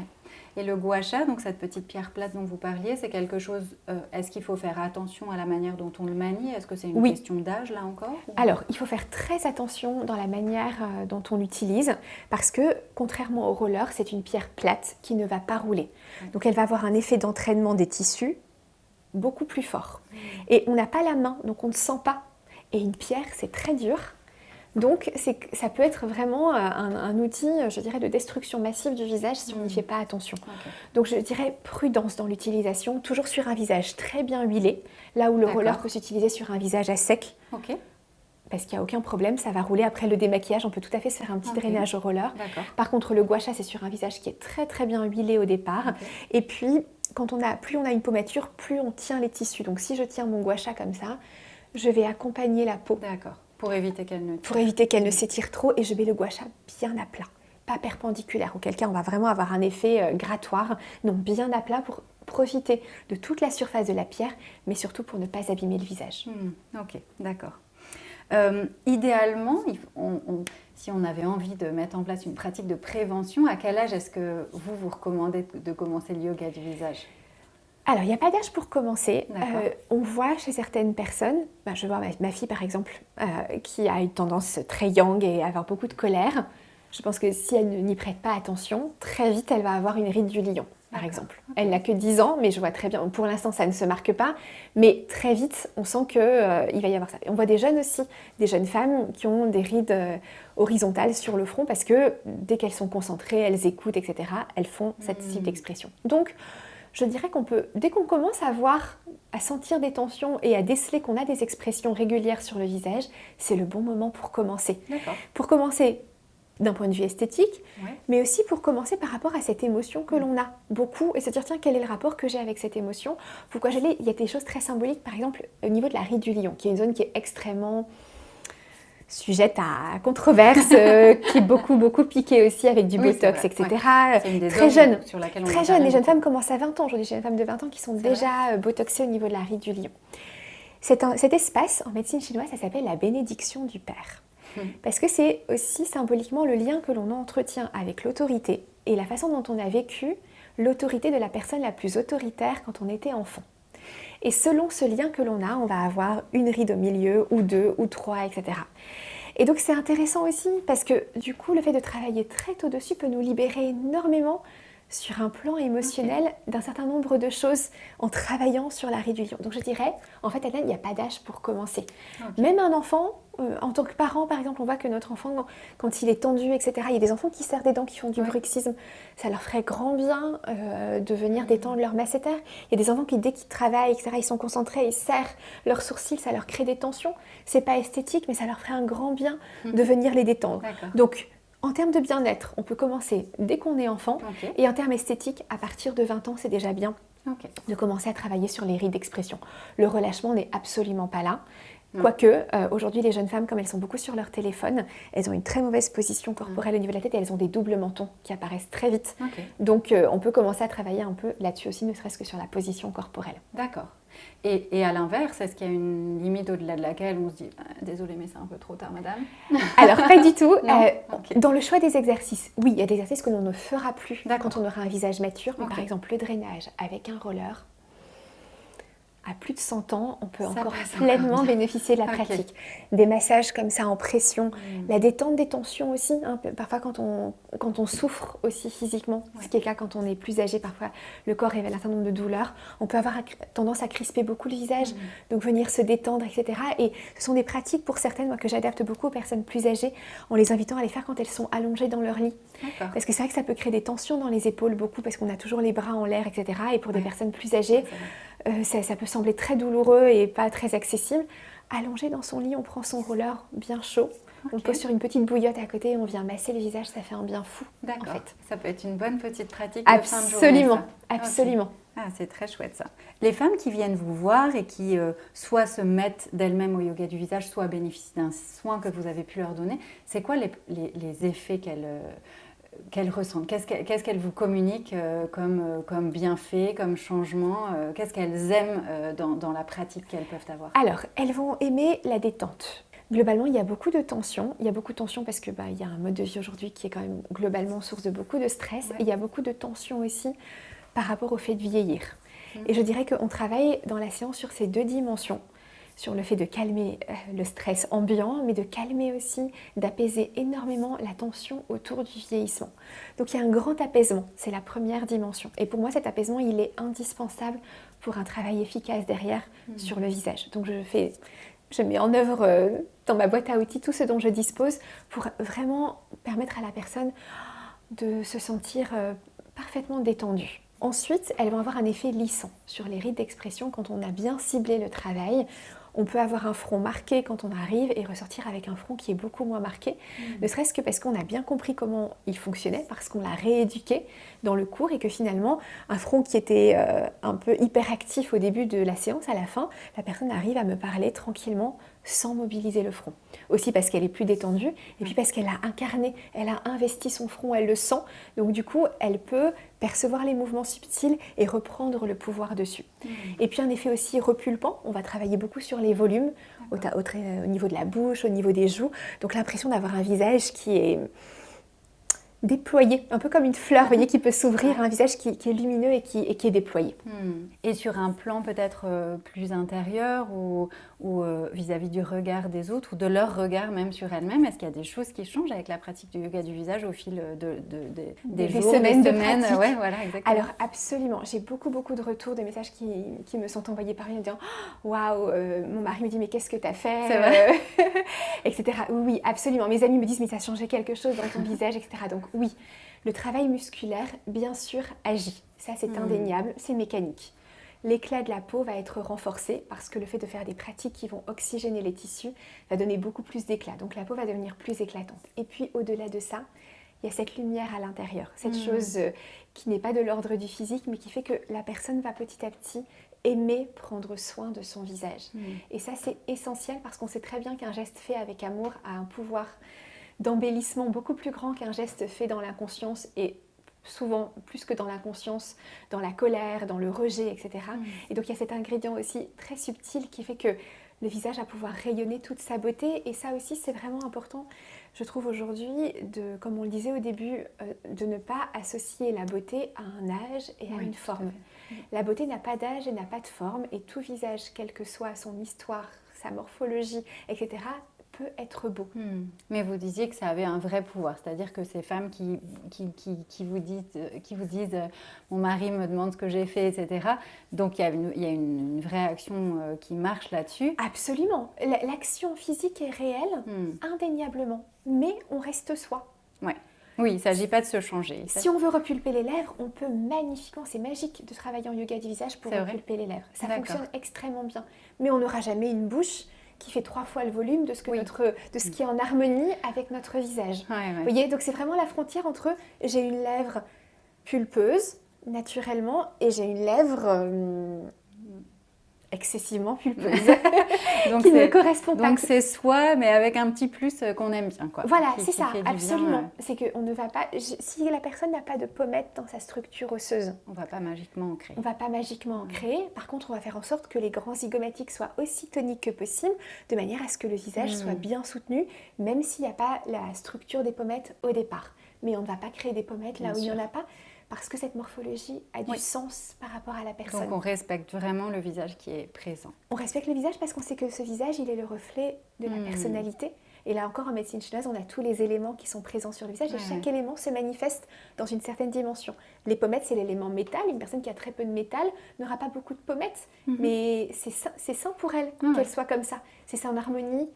Et le gua sha, donc cette petite pierre plate dont vous parliez, c'est quelque chose, est-ce qu'il faut faire attention à la manière dont on le manie? Est-ce que c'est une question d'âge là encore? Alors, il faut faire très attention dans la manière dont on l'utilise parce que, contrairement au roller, c'est une pierre plate qui ne va pas rouler. Donc, elle va avoir un effet d'entraînement des tissus beaucoup plus fort. Et on n'a pas la main, donc on ne sent pas. Et une pierre, c'est très dur. Donc, ça peut être vraiment un outil, je dirais, de destruction massive du visage si on n'y fait pas attention. Donc, je dirais prudence dans l'utilisation, toujours sur un visage très bien huilé, là où le roller peut s'utiliser sur un visage à sec. Parce qu'il n'y a aucun problème, ça va rouler. Après le démaquillage, on peut tout à fait se faire un petit drainage au roller. Par contre, le gua sha, c'est sur un visage qui est très très bien huilé au départ. Et puis, plus on a une peau mature, plus on tient les tissus. Donc, si je tiens mon gua sha comme ça, je vais accompagner la peau. D'accord. Pour éviter qu'elle ne s'étire trop, et je mets le gua sha bien à plat, pas perpendiculaire, auquel cas on va vraiment avoir un effet grattoir, non, bien à plat pour profiter de toute la surface de la pierre, mais surtout pour ne pas abîmer le visage. Ok, d'accord. Idéalement, si on avait envie de mettre en place une pratique de prévention, à quel âge est-ce que vous recommandez de commencer le yoga du visage? Alors, il n'y a pas d'âge pour commencer. On voit chez certaines personnes, je vois ma fille par exemple, qui a une tendance très yang et avoir beaucoup de colère. Je pense que si elle n'y prête pas attention, très vite elle va avoir une ride du lion, par exemple. Elle n'a que 10 ans, mais je vois très bien, pour l'instant ça ne se marque pas, mais très vite on sent qu'il va y avoir ça. Et on voit des jeunes aussi, des jeunes femmes qui ont des rides horizontales sur le front parce que dès qu'elles sont concentrées, elles écoutent, etc., elles font cette type d'expression. Donc, je dirais dès qu'on commence à sentir des tensions et à déceler qu'on a des expressions régulières sur le visage, c'est le bon moment pour commencer. Pour commencer d'un point de vue esthétique, mais aussi pour commencer par rapport à cette émotion que l'on a beaucoup et se dire, tiens, quel est le rapport que j'ai avec cette émotion? Pourquoi il y a des choses très symboliques, par exemple, au niveau de la ride du lion, qui est une zone qui est extrêmement sujette à controverse, qui est beaucoup piquée aussi avec du botox, etc. C'est une des très jeune, sur laquelle on très jeune, les jeunes femmes commencent à 20 ans. Aujourd'hui, j'ai des femmes de 20 ans qui sont déjà botoxées au niveau de la ride du lion. Cet espace, en médecine chinoise, ça s'appelle la bénédiction du père. Parce que c'est aussi symboliquement le lien que l'on entretient avec l'autorité et la façon dont on a vécu l'autorité de la personne la plus autoritaire quand on était enfant. Et selon ce lien que l'on a, on va avoir une ride au milieu, ou 2, ou 3, etc. Et donc c'est intéressant aussi parce que du coup, le fait de travailler très tôt dessus peut nous libérer énormément sur un plan émotionnel d'un certain nombre de choses en travaillant sur la ride du lion. Donc je dirais, en fait, Adèle, il n'y a pas d'âge pour commencer. Même un enfant, en tant que parent, par exemple, on voit que notre enfant, quand il est tendu, etc., il y a des enfants qui serrent des dents, qui font du bruxisme. Ça leur ferait grand bien de venir détendre leur masséter. Il y a des enfants qui, dès qu'ils travaillent, etc., ils sont concentrés, ils serrent leurs sourcils, ça leur crée des tensions. C'est pas esthétique, mais ça leur ferait un grand bien de venir les détendre. Donc, en termes de bien-être, on peut commencer dès qu'on est enfant. Et en termes esthétiques, à partir de 20 ans, c'est déjà bien de commencer à travailler sur les rides d'expression. Le relâchement n'est absolument pas là. Quoique, aujourd'hui, les jeunes femmes, comme elles sont beaucoup sur leur téléphone, elles ont une très mauvaise position corporelle au niveau de la tête et elles ont des doubles mentons qui apparaissent très vite. Donc, on peut commencer à travailler un peu là-dessus aussi, ne serait-ce que sur la position corporelle. D'accord. Et à l'inverse, est-ce qu'il y a une limite au-delà de laquelle on se dit désolée, mais c'est un peu trop tard, madame? Alors, pas du tout. Dans le choix des exercices, oui, il y a des exercices que l'on ne fera plus quand on aura un visage mature. Mais par exemple, le drainage avec un roller, à plus de 100 ans, on peut encore pleinement bénéficier de la pratique. Des massages comme ça en pression, la détente des tensions aussi. Parfois, quand on souffre aussi physiquement, ce qui est le cas quand on est plus âgé, parfois le corps révèle un certain nombre de douleurs. On peut avoir tendance à crisper beaucoup le visage, donc venir se détendre, etc. Et ce sont des pratiques pour certaines, moi, que j'adapte beaucoup aux personnes plus âgées, en les invitant à les faire quand elles sont allongées dans leur lit. Parce que c'est vrai que ça peut créer des tensions dans les épaules beaucoup, parce qu'on a toujours les bras en l'air, etc. Et pour des personnes plus âgées, ça peut sembler très douloureux et pas très accessible. Allongé dans son lit, on prend son roller bien chaud, on le pose sur une petite bouillotte à côté et on vient masser le visage, ça fait un bien fou. D'accord, en fait. Ça peut être une bonne petite pratique de fin de journée. Absolument. C'est très chouette ça. Les femmes qui viennent vous voir et qui soit se mettent d'elles-mêmes au yoga du visage, soit bénéficient d'un soin que vous avez pu leur donner, c'est quoi les effets qu'elles ressentent? Qu'est-ce qu'elles vous communiquent comme bienfait, comme changement? Qu'est-ce qu'elles aiment dans la pratique qu'elles peuvent avoir? Alors, elles vont aimer la détente. Globalement, il y a beaucoup de tensions. Il y a beaucoup de tensions parce que il y a un mode de vie aujourd'hui qui est quand même globalement source de beaucoup de stress. Ouais. Et il y a beaucoup de tensions aussi par rapport au fait de vieillir. Et je dirais qu'on travaille dans la séance sur ces 2 dimensions. Sur le fait de calmer le stress ambiant, mais de calmer aussi, d'apaiser énormément la tension autour du vieillissement. Donc il y a un grand apaisement, c'est la première dimension. Et pour moi, cet apaisement, il est indispensable pour un travail efficace derrière sur le visage. Donc je mets en œuvre dans ma boîte à outils tout ce dont je dispose pour vraiment permettre à la personne de se sentir parfaitement détendue. Ensuite, elles vont avoir un effet lissant sur les rides d'expression quand on a bien ciblé le travail. On peut avoir un front marqué quand on arrive et ressortir avec un front qui est beaucoup moins marqué, ne serait-ce que parce qu'on a bien compris comment il fonctionnait, parce qu'on l'a rééduqué dans le cours et que finalement, un front qui était un peu hyperactif au début de la séance, à la fin, la personne arrive à me parler tranquillement sans mobiliser le front. Aussi parce qu'elle est plus détendue et puis parce qu'elle a incarné, elle a investi son front, elle le sent. Donc du coup, elle peut percevoir les mouvements subtils et reprendre le pouvoir dessus. Et puis un effet aussi repulpant, on va travailler beaucoup sur les volumes, au niveau de la bouche, au niveau des joues. Donc l'impression d'avoir un visage qui est déployé, un peu comme une fleur, vous voyez, qui peut s'ouvrir, un visage qui est lumineux et qui est déployé. Et sur un plan peut-être plus intérieur ou vis-à-vis du regard des autres ou de leur regard même sur elles-mêmes, est-ce qu'il y a des choses qui changent avec la pratique du yoga du visage au fil des jours, semaines des de semaines? pratique. Ouais, voilà, exactement. Alors absolument, j'ai beaucoup de retours, de messages qui me sont envoyés par mail en disant « Waouh, mon mari me dit mais qu'est-ce que t'as fait ?» C'est vrai. etc. Oui, absolument. Mes amis me disent « Mais ça a changé quelque chose dans ton visage ?» etc. Donc oui, le travail musculaire, bien sûr, agit. Ça, c'est indéniable, c'est mécanique. L'éclat de la peau va être renforcé parce que le fait de faire des pratiques qui vont oxygéner les tissus va donner beaucoup plus d'éclat. Donc la peau va devenir plus éclatante. Et puis au-delà de ça, il y a cette lumière à l'intérieur, cette chose qui n'est pas de l'ordre du physique, mais qui fait que la personne va petit à petit aimer prendre soin de son visage. Et ça, c'est essentiel parce qu'on sait très bien qu'un geste fait avec amour a un pouvoir d'embellissement beaucoup plus grand qu'un geste fait dans l'inconscience et souvent plus que dans l'inconscience, dans la colère, dans le rejet, etc. Et donc il y a cet ingrédient aussi très subtil qui fait que le visage va pouvoir rayonner toute sa beauté et ça aussi c'est vraiment important, je trouve aujourd'hui, comme on le disait au début, de ne pas associer la beauté à un âge et à une forme. La beauté n'a pas d'âge et n'a pas de forme et tout visage, quelle que soit son histoire, sa morphologie, etc., peut être beau. Mais vous disiez que ça avait un vrai pouvoir, c'est-à-dire que ces femmes qui vous disent mon mari me demande ce que j'ai fait, etc. Donc il y a une vraie action qui marche là-dessus. Absolument. L'action physique est réelle, indéniablement, mais on reste soi. Ouais. Oui, il ne s'agit pas de se changer. Si on veut repulper les lèvres, on peut magnifiquement, c'est magique de travailler en yoga du visage pour repulper les lèvres. Ça fonctionne extrêmement bien. Mais on n'aura jamais une bouche qui fait 3 fois le volume de ce qui est en harmonie avec notre visage. Vous voyez, donc c'est vraiment la frontière entre j'ai une lèvre pulpeuse naturellement et j'ai une lèvre excessivement pulpeuse donc qui ne correspond pas. Donc c'est soi, mais avec un petit plus qu'on aime bien, quoi. Voilà, c'est ça, absolument. C'est qu'on ne va pas... Si la personne n'a pas de pommette dans sa structure osseuse... On ne va pas magiquement en créer. On ne va pas magiquement en créer. Par contre, on va faire en sorte que les grands zygomatiques soient aussi toniques que possible, de manière à ce que le visage soit bien soutenu, même s'il n'y a pas la structure des pommettes au départ. Mais on ne va pas créer des pommettes là où il n'y en a pas, parce que cette morphologie a du sens par rapport à la personne. Donc on respecte vraiment le visage qui est présent. On respecte le visage parce qu'on sait que ce visage, il est le reflet de la personnalité. Et là encore, en médecine chinoise, on a tous les éléments qui sont présents sur le visage et chaque élément se manifeste dans une certaine dimension. Les pommettes, c'est l'élément métal. Une personne qui a très peu de métal n'aura pas beaucoup de pommettes, mais c'est sain pour elle qu'elle soit comme ça. C'est ça en harmonie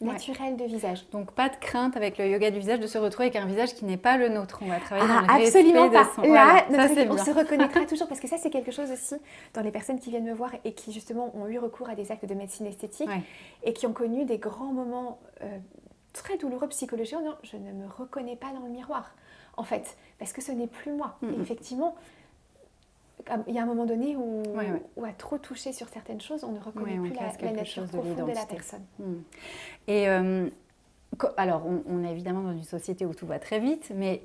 naturel de visage. Donc pas de crainte avec le yoga du visage de se retrouver avec un visage qui n'est pas le nôtre. On va travailler dans le absolument respect pas. de son... Là, voilà, on se reconnaîtra toujours parce que ça c'est quelque chose aussi dans les personnes qui viennent me voir et qui justement ont eu recours à des actes de médecine esthétique et qui ont connu des grands moments très douloureux psychologiquement en disant je ne me reconnais pas dans le miroir en fait parce que ce n'est plus moi. Et effectivement, il y a un moment donné où à trop toucher sur certaines choses, on ne reconnaît plus la nature profonde de la personne. Et Alors, on est évidemment dans une société où tout va très vite, mais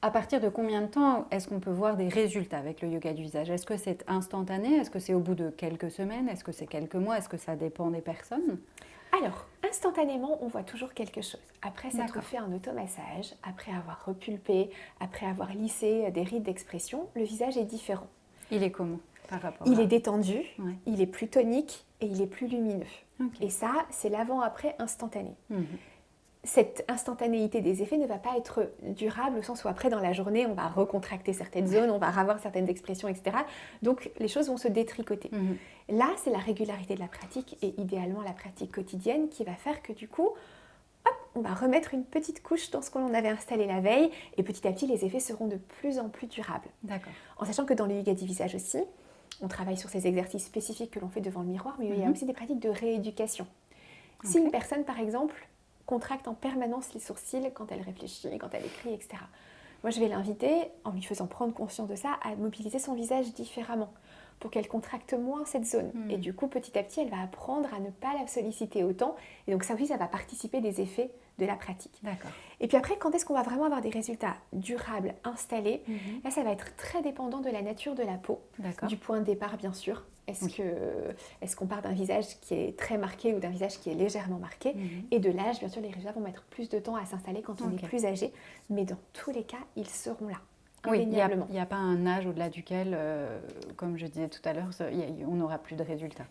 à partir de combien de temps est-ce qu'on peut voir des résultats avec le yoga du visage? Est-ce que c'est instantané? Est-ce que c'est au bout de quelques semaines? Est-ce que c'est quelques mois? Est-ce que ça dépend des personnes? Alors, instantanément, on voit toujours quelque chose. Après s'être D'accord. fait un automassage, après avoir repulpé, après avoir lissé des rides d'expression, le visage est différent. Il est comment par rapport Il à... est détendu, Ouais. il est plus tonique et il est plus lumineux. Ok. Et ça, c'est l'avant-après instantané. Mhm. Cette instantanéité des effets ne va pas être durable au sens où après dans la journée on va recontracter certaines zones, on va avoir certaines expressions, etc. Donc les choses vont se détricoter. Mhm. Là, c'est la régularité de la pratique et idéalement la pratique quotidienne qui va faire que du coup, hop, on va remettre une petite couche dans ce qu'on avait installé la veille et petit à petit les effets seront de plus en plus durables. D'accord. En sachant que dans le yoga du visage aussi, on travaille sur ces exercices spécifiques que l'on fait devant le miroir, mais il y a aussi des pratiques de rééducation. Si Ok. une personne, par exemple, contracte en permanence les sourcils quand elle réfléchit, quand elle écrit, etc. Moi, je vais l'inviter, en lui faisant prendre conscience de ça, à mobiliser son visage différemment pour qu'elle contracte moins cette zone. Et du coup, petit à petit, elle va apprendre à ne pas la solliciter autant. Et donc ça aussi, ça va participer des effets de la pratique. D'accord. Et puis après, quand est-ce qu'on va vraiment avoir des résultats durables, installés? Là, ça va être très dépendant de la nature de la peau, D'accord. du point de départ, bien sûr. Est-ce qu'on part d'un visage qui est très marqué ou d'un visage qui est légèrement marqué? Et de l'âge, bien sûr, les résultats vont mettre plus de temps à s'installer quand on est plus âgé. Mais dans tous les cas, ils seront là. Oui, Indéniablement. il n'y a pas un âge au-delà duquel, comme je disais tout à l'heure, on n'aura plus de résultats.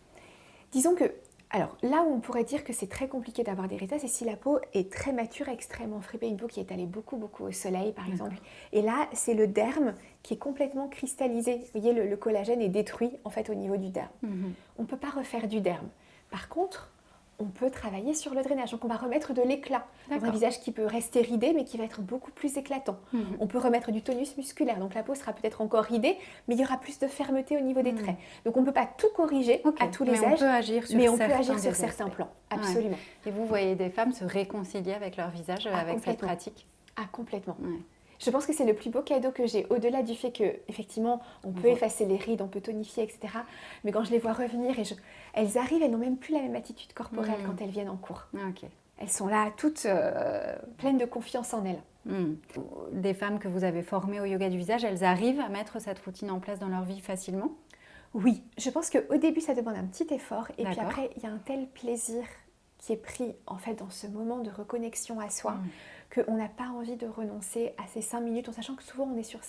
Disons que, alors là où on pourrait dire que c'est très compliqué d'avoir des résultats, c'est si la peau est très mature, extrêmement fripée, une peau qui est allée beaucoup au soleil par exemple. Et là, c'est le derme qui est complètement cristallisé. Vous voyez, le collagène est détruit en fait au niveau du derme. On ne peut pas refaire du derme. Par contre, on peut travailler sur le drainage. Donc on va remettre de l'éclat dans un visage qui peut rester ridé mais qui va être beaucoup plus éclatant. On peut remettre du tonus musculaire. Donc la peau sera peut-être encore ridée mais il y aura plus de fermeté au niveau des traits. Donc on ne peut pas tout corriger à tous les âges. Mais on peut agir sur sur certains plans. Absolument. Ouais. Et vous voyez des femmes se réconcilier avec leur visage avec cette pratique? Ah, complètement. Ouais. Je pense que c'est le plus beau cadeau que j'ai, au-delà du fait que effectivement on peut effacer les rides, on peut tonifier, etc. Mais quand je les vois revenir, elles arrivent, elles n'ont même plus la même attitude corporelle quand elles viennent en cours. Ok. Elles sont là, toutes pleines de confiance en elles. Des femmes que vous avez formées au yoga du visage, elles arrivent à mettre cette routine en place dans leur vie facilement? Oui, je pense qu'au début ça demande un petit effort et puis après il y a un tel plaisir qui est pris en fait dans ce moment de reconnexion à soi qu'on n'a pas envie de renoncer à ces 5 minutes, en sachant que souvent on est sur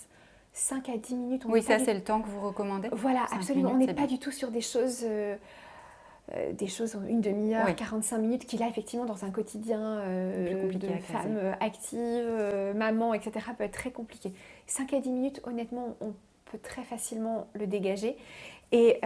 5 à 10 minutes. Oui, ça c'est le temps que vous recommandez? Voilà, absolument. On n'est pas du tout sur des choses, une demi-heure, 45 minutes, qui là effectivement dans un quotidien de femme active, maman, etc. peut être très compliqué. 5 à 10 minutes, honnêtement, on peut très facilement le dégager. Et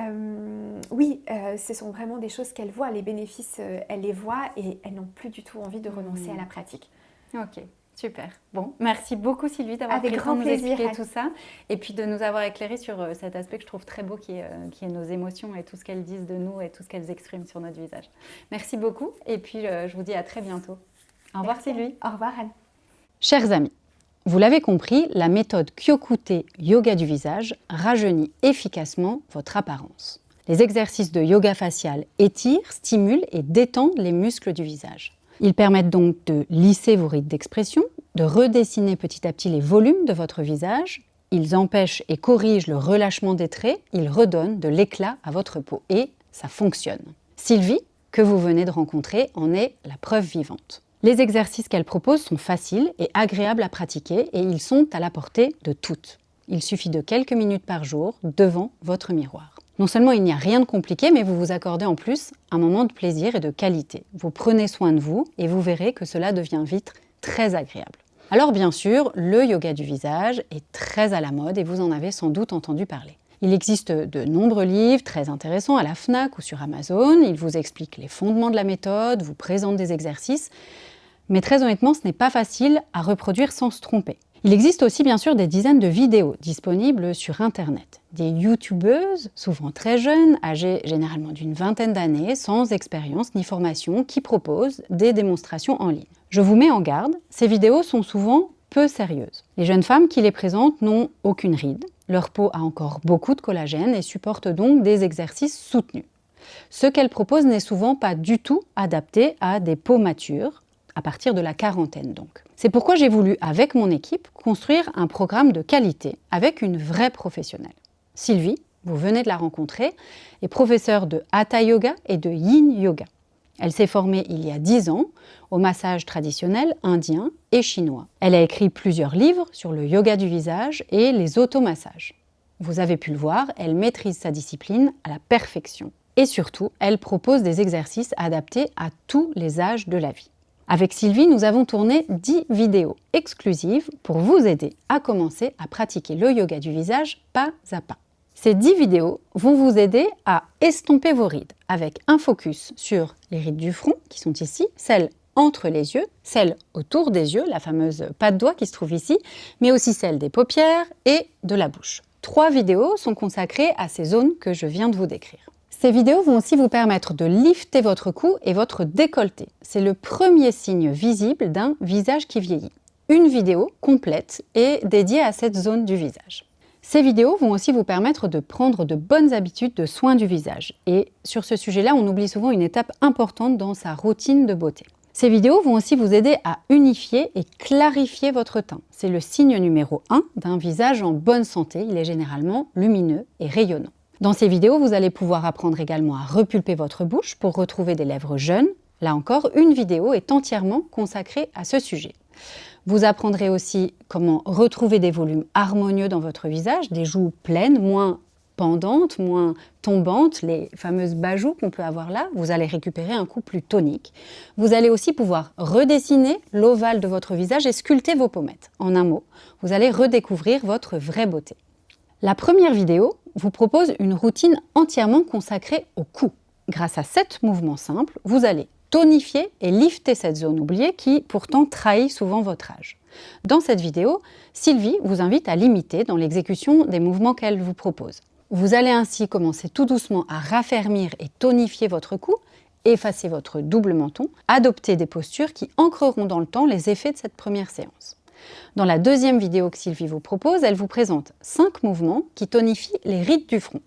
oui, ce sont vraiment des choses qu'elles voient, les bénéfices, elles les voient et elles n'ont plus du tout envie de renoncer à la pratique. Ok, super. Bon, merci beaucoup Sylvie d'avoir pris le temps de nous expliquer tout ça et puis de nous avoir éclairé sur cet aspect que je trouve très beau qui est nos émotions et tout ce qu'elles disent de nous et tout ce qu'elles expriment sur notre visage. Merci beaucoup et puis je vous dis à très bientôt. Au revoir Sylvie. Au revoir Anne. Chers amis, vous l'avez compris, la méthode Kyokute Yoga du visage rajeunit efficacement votre apparence. Les exercices de yoga facial étirent, stimulent et détendent les muscles du visage. Ils permettent donc de lisser vos rides d'expression, de redessiner petit à petit les volumes de votre visage. Ils empêchent et corrigent le relâchement des traits. Ils redonnent de l'éclat à votre peau. Et ça fonctionne. Sylvie, que vous venez de rencontrer, en est la preuve vivante. Les exercices qu'elle propose sont faciles et agréables à pratiquer et ils sont à la portée de toutes. Il suffit de quelques minutes par jour devant votre miroir. Non seulement il n'y a rien de compliqué, mais vous vous accordez en plus un moment de plaisir et de qualité. Vous prenez soin de vous et vous verrez que cela devient vite très agréable. Alors bien sûr, le yoga du visage est très à la mode et vous en avez sans doute entendu parler. Il existe de nombreux livres très intéressants à la Fnac ou sur Amazon. Ils vous expliquent les fondements de la méthode, vous présentent des exercices. Mais très honnêtement, ce n'est pas facile à reproduire sans se tromper. Il existe aussi bien sûr des dizaines de vidéos disponibles sur Internet. Des youtubeuses, souvent très jeunes, âgées généralement d'une vingtaine d'années, sans expérience ni formation, qui proposent des démonstrations en ligne. Je vous mets en garde, ces vidéos sont souvent peu sérieuses. Les jeunes femmes qui les présentent n'ont aucune ride, leur peau a encore beaucoup de collagène et supporte donc des exercices soutenus. Ce qu'elles proposent n'est souvent pas du tout adapté à des peaux matures, à partir de la quarantaine donc. C'est pourquoi j'ai voulu, avec mon équipe, construire un programme de qualité avec une vraie professionnelle. Sylvie, vous venez de la rencontrer, est professeure de Hatha Yoga et de Yin Yoga. Elle s'est formée il y a 10 ans au massage traditionnel indien et chinois. Elle a écrit plusieurs livres sur le yoga du visage et les automassages. Vous avez pu le voir, elle maîtrise sa discipline à la perfection. Et surtout, elle propose des exercices adaptés à tous les âges de la vie. Avec Sylvie, nous avons tourné 10 vidéos exclusives pour vous aider à commencer à pratiquer le yoga du visage pas à pas. Ces 10 vidéos vont vous aider à estomper vos rides avec un focus sur les rides du front qui sont ici, celles entre les yeux, celles autour des yeux, la fameuse patte doigt qui se trouve ici, mais aussi celles des paupières et de la bouche. 3 vidéos sont consacrées à ces zones que je viens de vous décrire. Ces vidéos vont aussi vous permettre de lifter votre cou et votre décolleté. C'est le premier signe visible d'un visage qui vieillit. Une vidéo complète est dédiée à cette zone du visage. Ces vidéos vont aussi vous permettre de prendre de bonnes habitudes de soins du visage. Et sur ce sujet-là, on oublie souvent une étape importante dans sa routine de beauté. Ces vidéos vont aussi vous aider à unifier et clarifier votre teint. C'est le signe numéro 1 d'un visage en bonne santé. Il est généralement lumineux et rayonnant. Dans ces vidéos, vous allez pouvoir apprendre également à repulper votre bouche pour retrouver des lèvres jeunes. Là encore, une vidéo est entièrement consacrée à ce sujet. Vous apprendrez aussi comment retrouver des volumes harmonieux dans votre visage, des joues pleines, moins pendantes, moins tombantes, les fameuses bajoues qu'on peut avoir là. Vous allez récupérer un cou plus tonique. Vous allez aussi pouvoir redessiner l'ovale de votre visage et sculpter vos pommettes. En un mot, vous allez redécouvrir votre vraie beauté. La première vidéo vous propose une routine entièrement consacrée au cou. Grâce à 7 mouvements simples, vous allez tonifier et lifter cette zone oubliée qui pourtant trahit souvent votre âge. Dans cette vidéo, Sylvie vous invite à l'imiter dans l'exécution des mouvements qu'elle vous propose. Vous allez ainsi commencer tout doucement à raffermir et tonifier votre cou, effacer votre double menton, adopter des postures qui ancreront dans le temps les effets de cette première séance. Dans la deuxième vidéo que Sylvie vous propose, elle vous présente 5 mouvements qui tonifient les rides du front.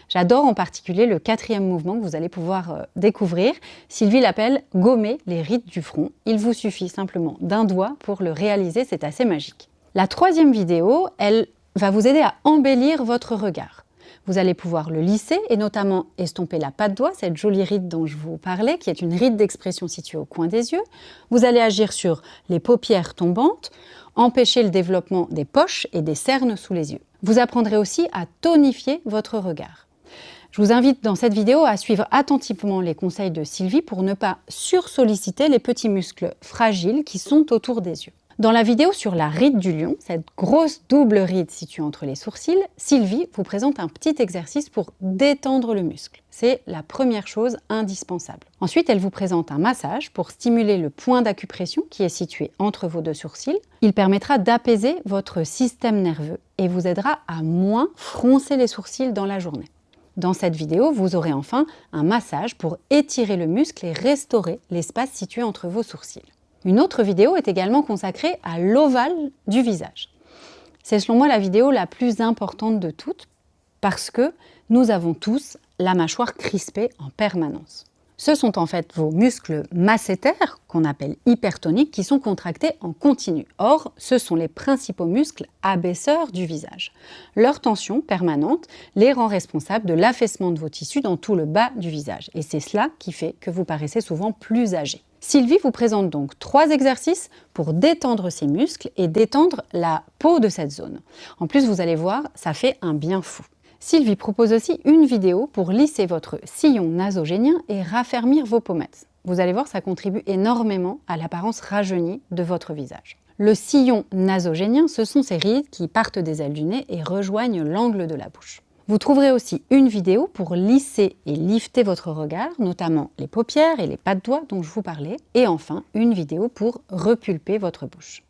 J'adore en particulier le 4e mouvement que vous allez pouvoir découvrir. Sylvie l'appelle « gommer les rides du front ». Il vous suffit simplement d'un doigt pour le réaliser, c'est assez magique. La 3e vidéo, elle va vous aider à embellir votre regard. Vous allez pouvoir le lisser et notamment estomper la patte doigt, cette jolie ride dont je vous parlais, qui est une ride d'expression située au coin des yeux. Vous allez agir sur les paupières tombantes, empêcher le développement des poches et des cernes sous les yeux. Vous apprendrez aussi à tonifier votre regard. Je vous invite dans cette vidéo à suivre attentivement les conseils de Sylvie pour ne pas sursolliciter les petits muscles fragiles qui sont autour des yeux. Dans la vidéo sur la ride du lion, cette grosse double ride située entre les sourcils, Sylvie vous présente un petit exercice pour détendre le muscle. C'est la première chose indispensable. Ensuite, elle vous présente un massage pour stimuler le point d'acupression qui est situé entre vos 2 sourcils. Il permettra d'apaiser votre système nerveux et vous aidera à moins froncer les sourcils dans la journée. Dans cette vidéo, vous aurez enfin un massage pour étirer le muscle et restaurer l'espace situé entre vos sourcils. Une autre vidéo est également consacrée à l'ovale du visage. C'est selon moi la vidéo la plus importante de toutes parce que nous avons tous la mâchoire crispée en permanence. Ce sont en fait vos muscles masséter, qu'on appelle hypertoniques, qui sont contractés en continu. Or, ce sont les principaux muscles abaisseurs du visage. Leur tension permanente les rend responsables de l'affaissement de vos tissus dans tout le bas du visage. Et c'est cela qui fait que vous paraissez souvent plus âgé. Sylvie vous présente donc 3 exercices pour détendre ces muscles et détendre la peau de cette zone. En plus, vous allez voir, ça fait un bien fou. Sylvie propose aussi une vidéo pour lisser votre sillon nasogénien et raffermir vos pommettes. Vous allez voir, ça contribue énormément à l'apparence rajeunie de votre visage. Le sillon nasogénien, ce sont ces rides qui partent des ailes du nez et rejoignent l'angle de la bouche. Vous trouverez aussi une vidéo pour lisser et lifter votre regard, notamment les paupières et les pattes doigts dont je vous parlais, et enfin une vidéo pour repulper votre bouche.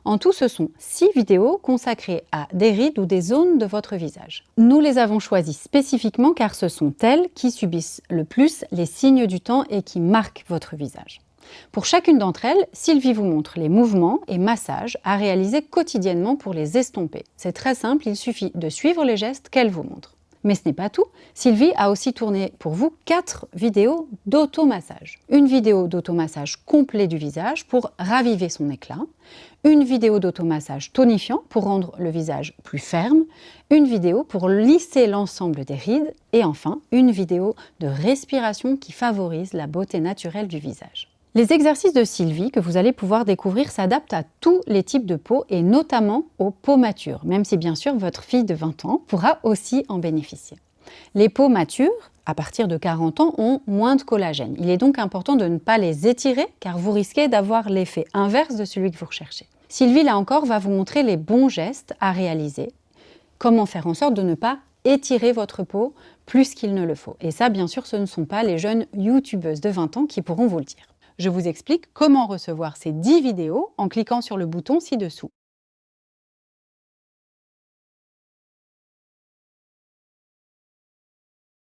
En tout, ce sont 6 vidéos consacrées à des rides ou des zones de votre visage. Nous les avons choisies spécifiquement car ce sont elles qui subissent le plus les signes du temps et qui marquent votre visage. Pour chacune d'entre elles, Sylvie vous montre les mouvements et massages à réaliser quotidiennement pour les estomper. C'est très simple, il suffit de suivre les gestes qu'elle vous montre. Mais ce n'est pas tout. Sylvie a aussi tourné pour vous 4 vidéos d'automassage. Une vidéo d'automassage complet du visage pour raviver son éclat, une vidéo d'automassage tonifiant pour rendre le visage plus ferme, une vidéo pour lisser l'ensemble des rides et enfin une vidéo de respiration qui favorise la beauté naturelle du visage. Les exercices de Sylvie que vous allez pouvoir découvrir s'adaptent à tous les types de peau et notamment aux peaux matures, même si bien sûr votre fille de 20 ans pourra aussi en bénéficier. Les peaux matures, à partir de 40 ans, ont moins de collagène. Il est donc important de ne pas les étirer car vous risquez d'avoir l'effet inverse de celui que vous recherchez. Sylvie, là encore, va vous montrer les bons gestes à réaliser. Comment faire en sorte de ne pas étirer votre peau plus qu'il ne le faut. Et ça, bien sûr, ce ne sont pas les jeunes youtubeuses de 20 ans qui pourront vous le dire. Je vous explique comment recevoir ces 10 vidéos en cliquant sur le bouton ci-dessous.